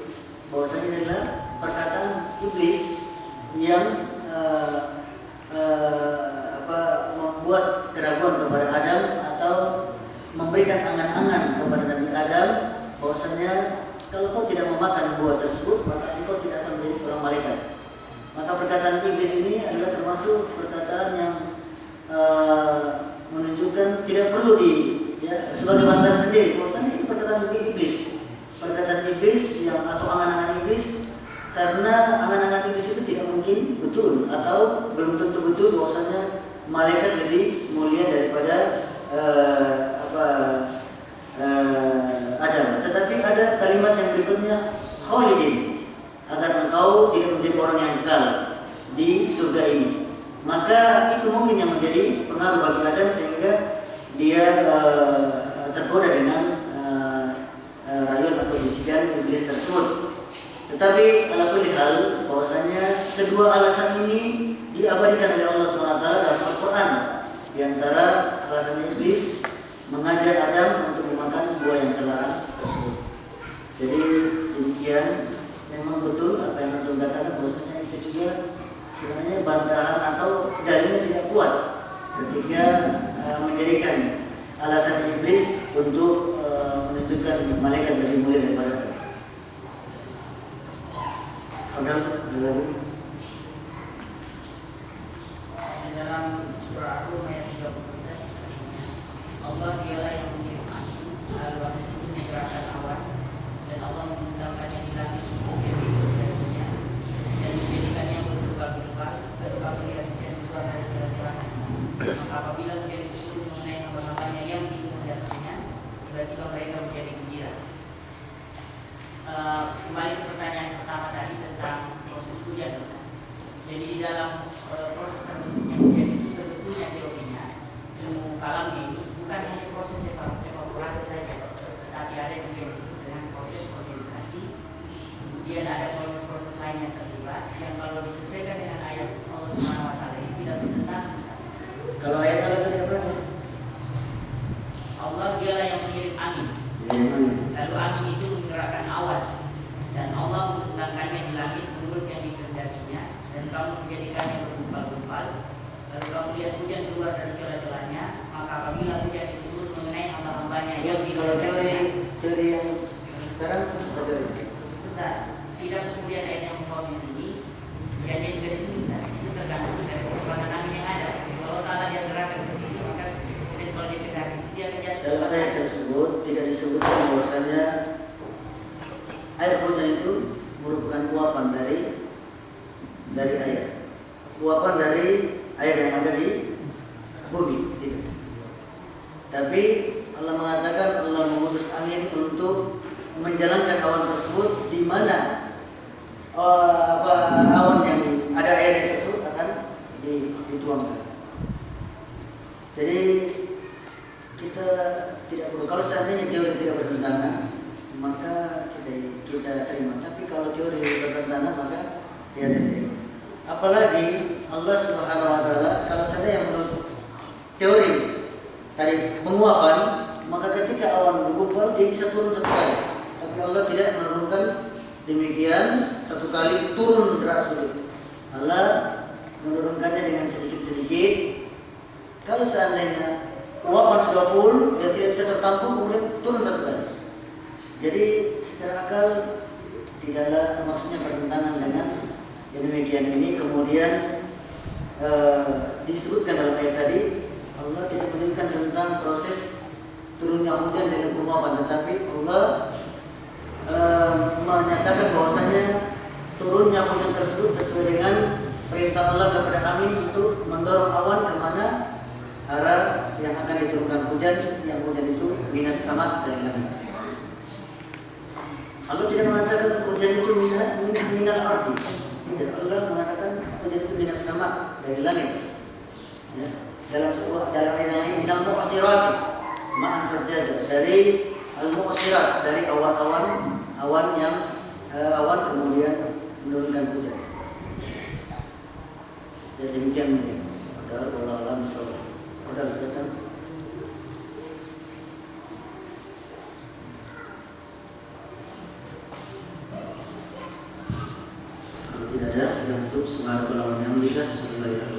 [SPEAKER 1] bahwasanya adalah perkataan iblis yang membuat keraguan kepada Adam atau memberikan angan-angan kepada Nabi Adam bahwasanya kalau kau tidak memakan buah tersebut maka engkau tidak akan menjadi seorang malaikat. Maka perkataan iblis ini adalah termasuk perkataan yang menunjukkan tidak perlu sebagai bantahan sendiri bahwasanya ini perkataan iblis. Perkataan iblis yang atau angan-angan iblis, karena angan-angan iblis itu tidak mungkin betul atau belum tentu betul bahwasanya malaikat lebih mulia daripada Adam. Tetapi ada kalimat yang berikutnya, khalidin, agar engkau tidak menjadi orang yang kekal di surga ini. Maka itu mungkin yang menjadi pengaruh bagi Adam sehingga dia tergoda dengan rayuan atau bisikan iblis tersebut. Tetapi ala kulli hal bahwasanya kedua alasan ini diabadikan oleh Allah SWT dalam Al-Quran. Di antara alasannya iblis mengajak Adam untuk memakan buah yang terlarang tersebut. Jadi demikian, memang betul apa yang antum katakan bahwasanya itu juga sebenarnya bantahan atau dalilnya tidak kuat ketika menjadikan alasan iblis untuk menunjukkan malaikat lebih mulia daripada Adam. Ada lagi?
[SPEAKER 5] Dalam surah Ar-Rum ayat 30, Allah dialah yang mengirim angin lalu angin itu menggerakkan awan, dan Allah mengundangkannya di langit untuk menjadi hujannya dan menjadikannya bertukar-tukar, lalu kamu lihat hujan keluar dari jalan-jalan. Maka apabila hujan itu turun mengenai hamba-hambanya yang dimuliakannya, tiba-tiba mereka menjadi gembira. Kembali ke pertanyaan pertama tadi tentang proses hujan. Jadi di dalam proses terbentuknya hujan itu sebetulnya teorinya, ilmu kalamnya itu bukan hanya proses evaporasi saja, tetapi ada juga yang disebut dengan proses kondensasi. Kemudian ada proses-proses lain yang terlibat yang kalau disesuaikan dengan ayat Allah Subhanahu Wa Taala ini tidak bertentangan.
[SPEAKER 1] Kalau ayat Allah tadi apa?
[SPEAKER 5] Allah dialah yang mengirim angin. Lalu angin itu menggerakkan awan, dan Allah menentangkannya di langit menurut yang dikehendakinya, dan kamu menjadikannya bergumpal-gumpal. Lalu kamu lihat hujan keluar dari celah-celahnya, maka apabila hujan itu turun mengenai hamba-hambanya yang
[SPEAKER 1] kalau teori yang sekarang
[SPEAKER 5] sebentar, tidak kemudian ayat yang mau di sini, jadi juga di sini Ustaz. Itu tergantung dari kekuatan angin yang ada. Kalau Allah dia gerakkan ke sini, maka kemudian kalau dia gerakkan dia akan jatuh.
[SPEAKER 1] dalam ayat tersebut tidak disebutkan bahwasanya air hujan itu merupakan uapan dari air, uapan dari air yang ada di bumi, tidak. Tapi Allah mengatakan Allah mengutus angin untuk menjalankan awan tersebut di mana awan yang ada air tersebut akan dituangkan. Jadi kita tidak perlu, kalau seandainya teori tidak bertentangan maka kita terima, tapi kalau teori bertentangan maka tidak diterima. Apalagi Allah Subhanahu Wa Taala kalau seandainya menurut teori tadi penguapan, maka ketika awan bergumpal dia bisa turun satu kali, tapi Allah tidak menurunkan demikian satu kali turun deras begitu. Allah menurunkannya dengan sedikit-sedikit. Kalau seandainya uapan sudah full dan tidak bisa tertampung, kemudian turun satu kali. Jadi secara akal tidaklah maksudnya bertentangan dengan yang demikian ini. Kemudian disebutkan dalam ayat tadi, Allah tidak menyebutkan tentang proses turunnya hujan dengan penguapan, tetapi Allah menyatakan bahwasanya turunnya hujan tersebut sesuai dengan perintah Allah kepada angin untuk mendorong awan kemana arah yang akan diturunkan hujan, yang hujan itu minas sama dari langit. Allah tidak mengatakan hujan itu minal ardi. Tidak, Allah mengatakan hujan itu minas sama dari langit. Ya. Dalam ayat yang lain minal mu'asirati ma'an saja dari al-mu'asirat, dari awan yang awan kemudian menurunkan hujan. Jadi demikian mungkin. Padahal Allah alam salah. Padahal silakan. Kalau tidak ada yang tutup, semangat kalau yang melihat sebagai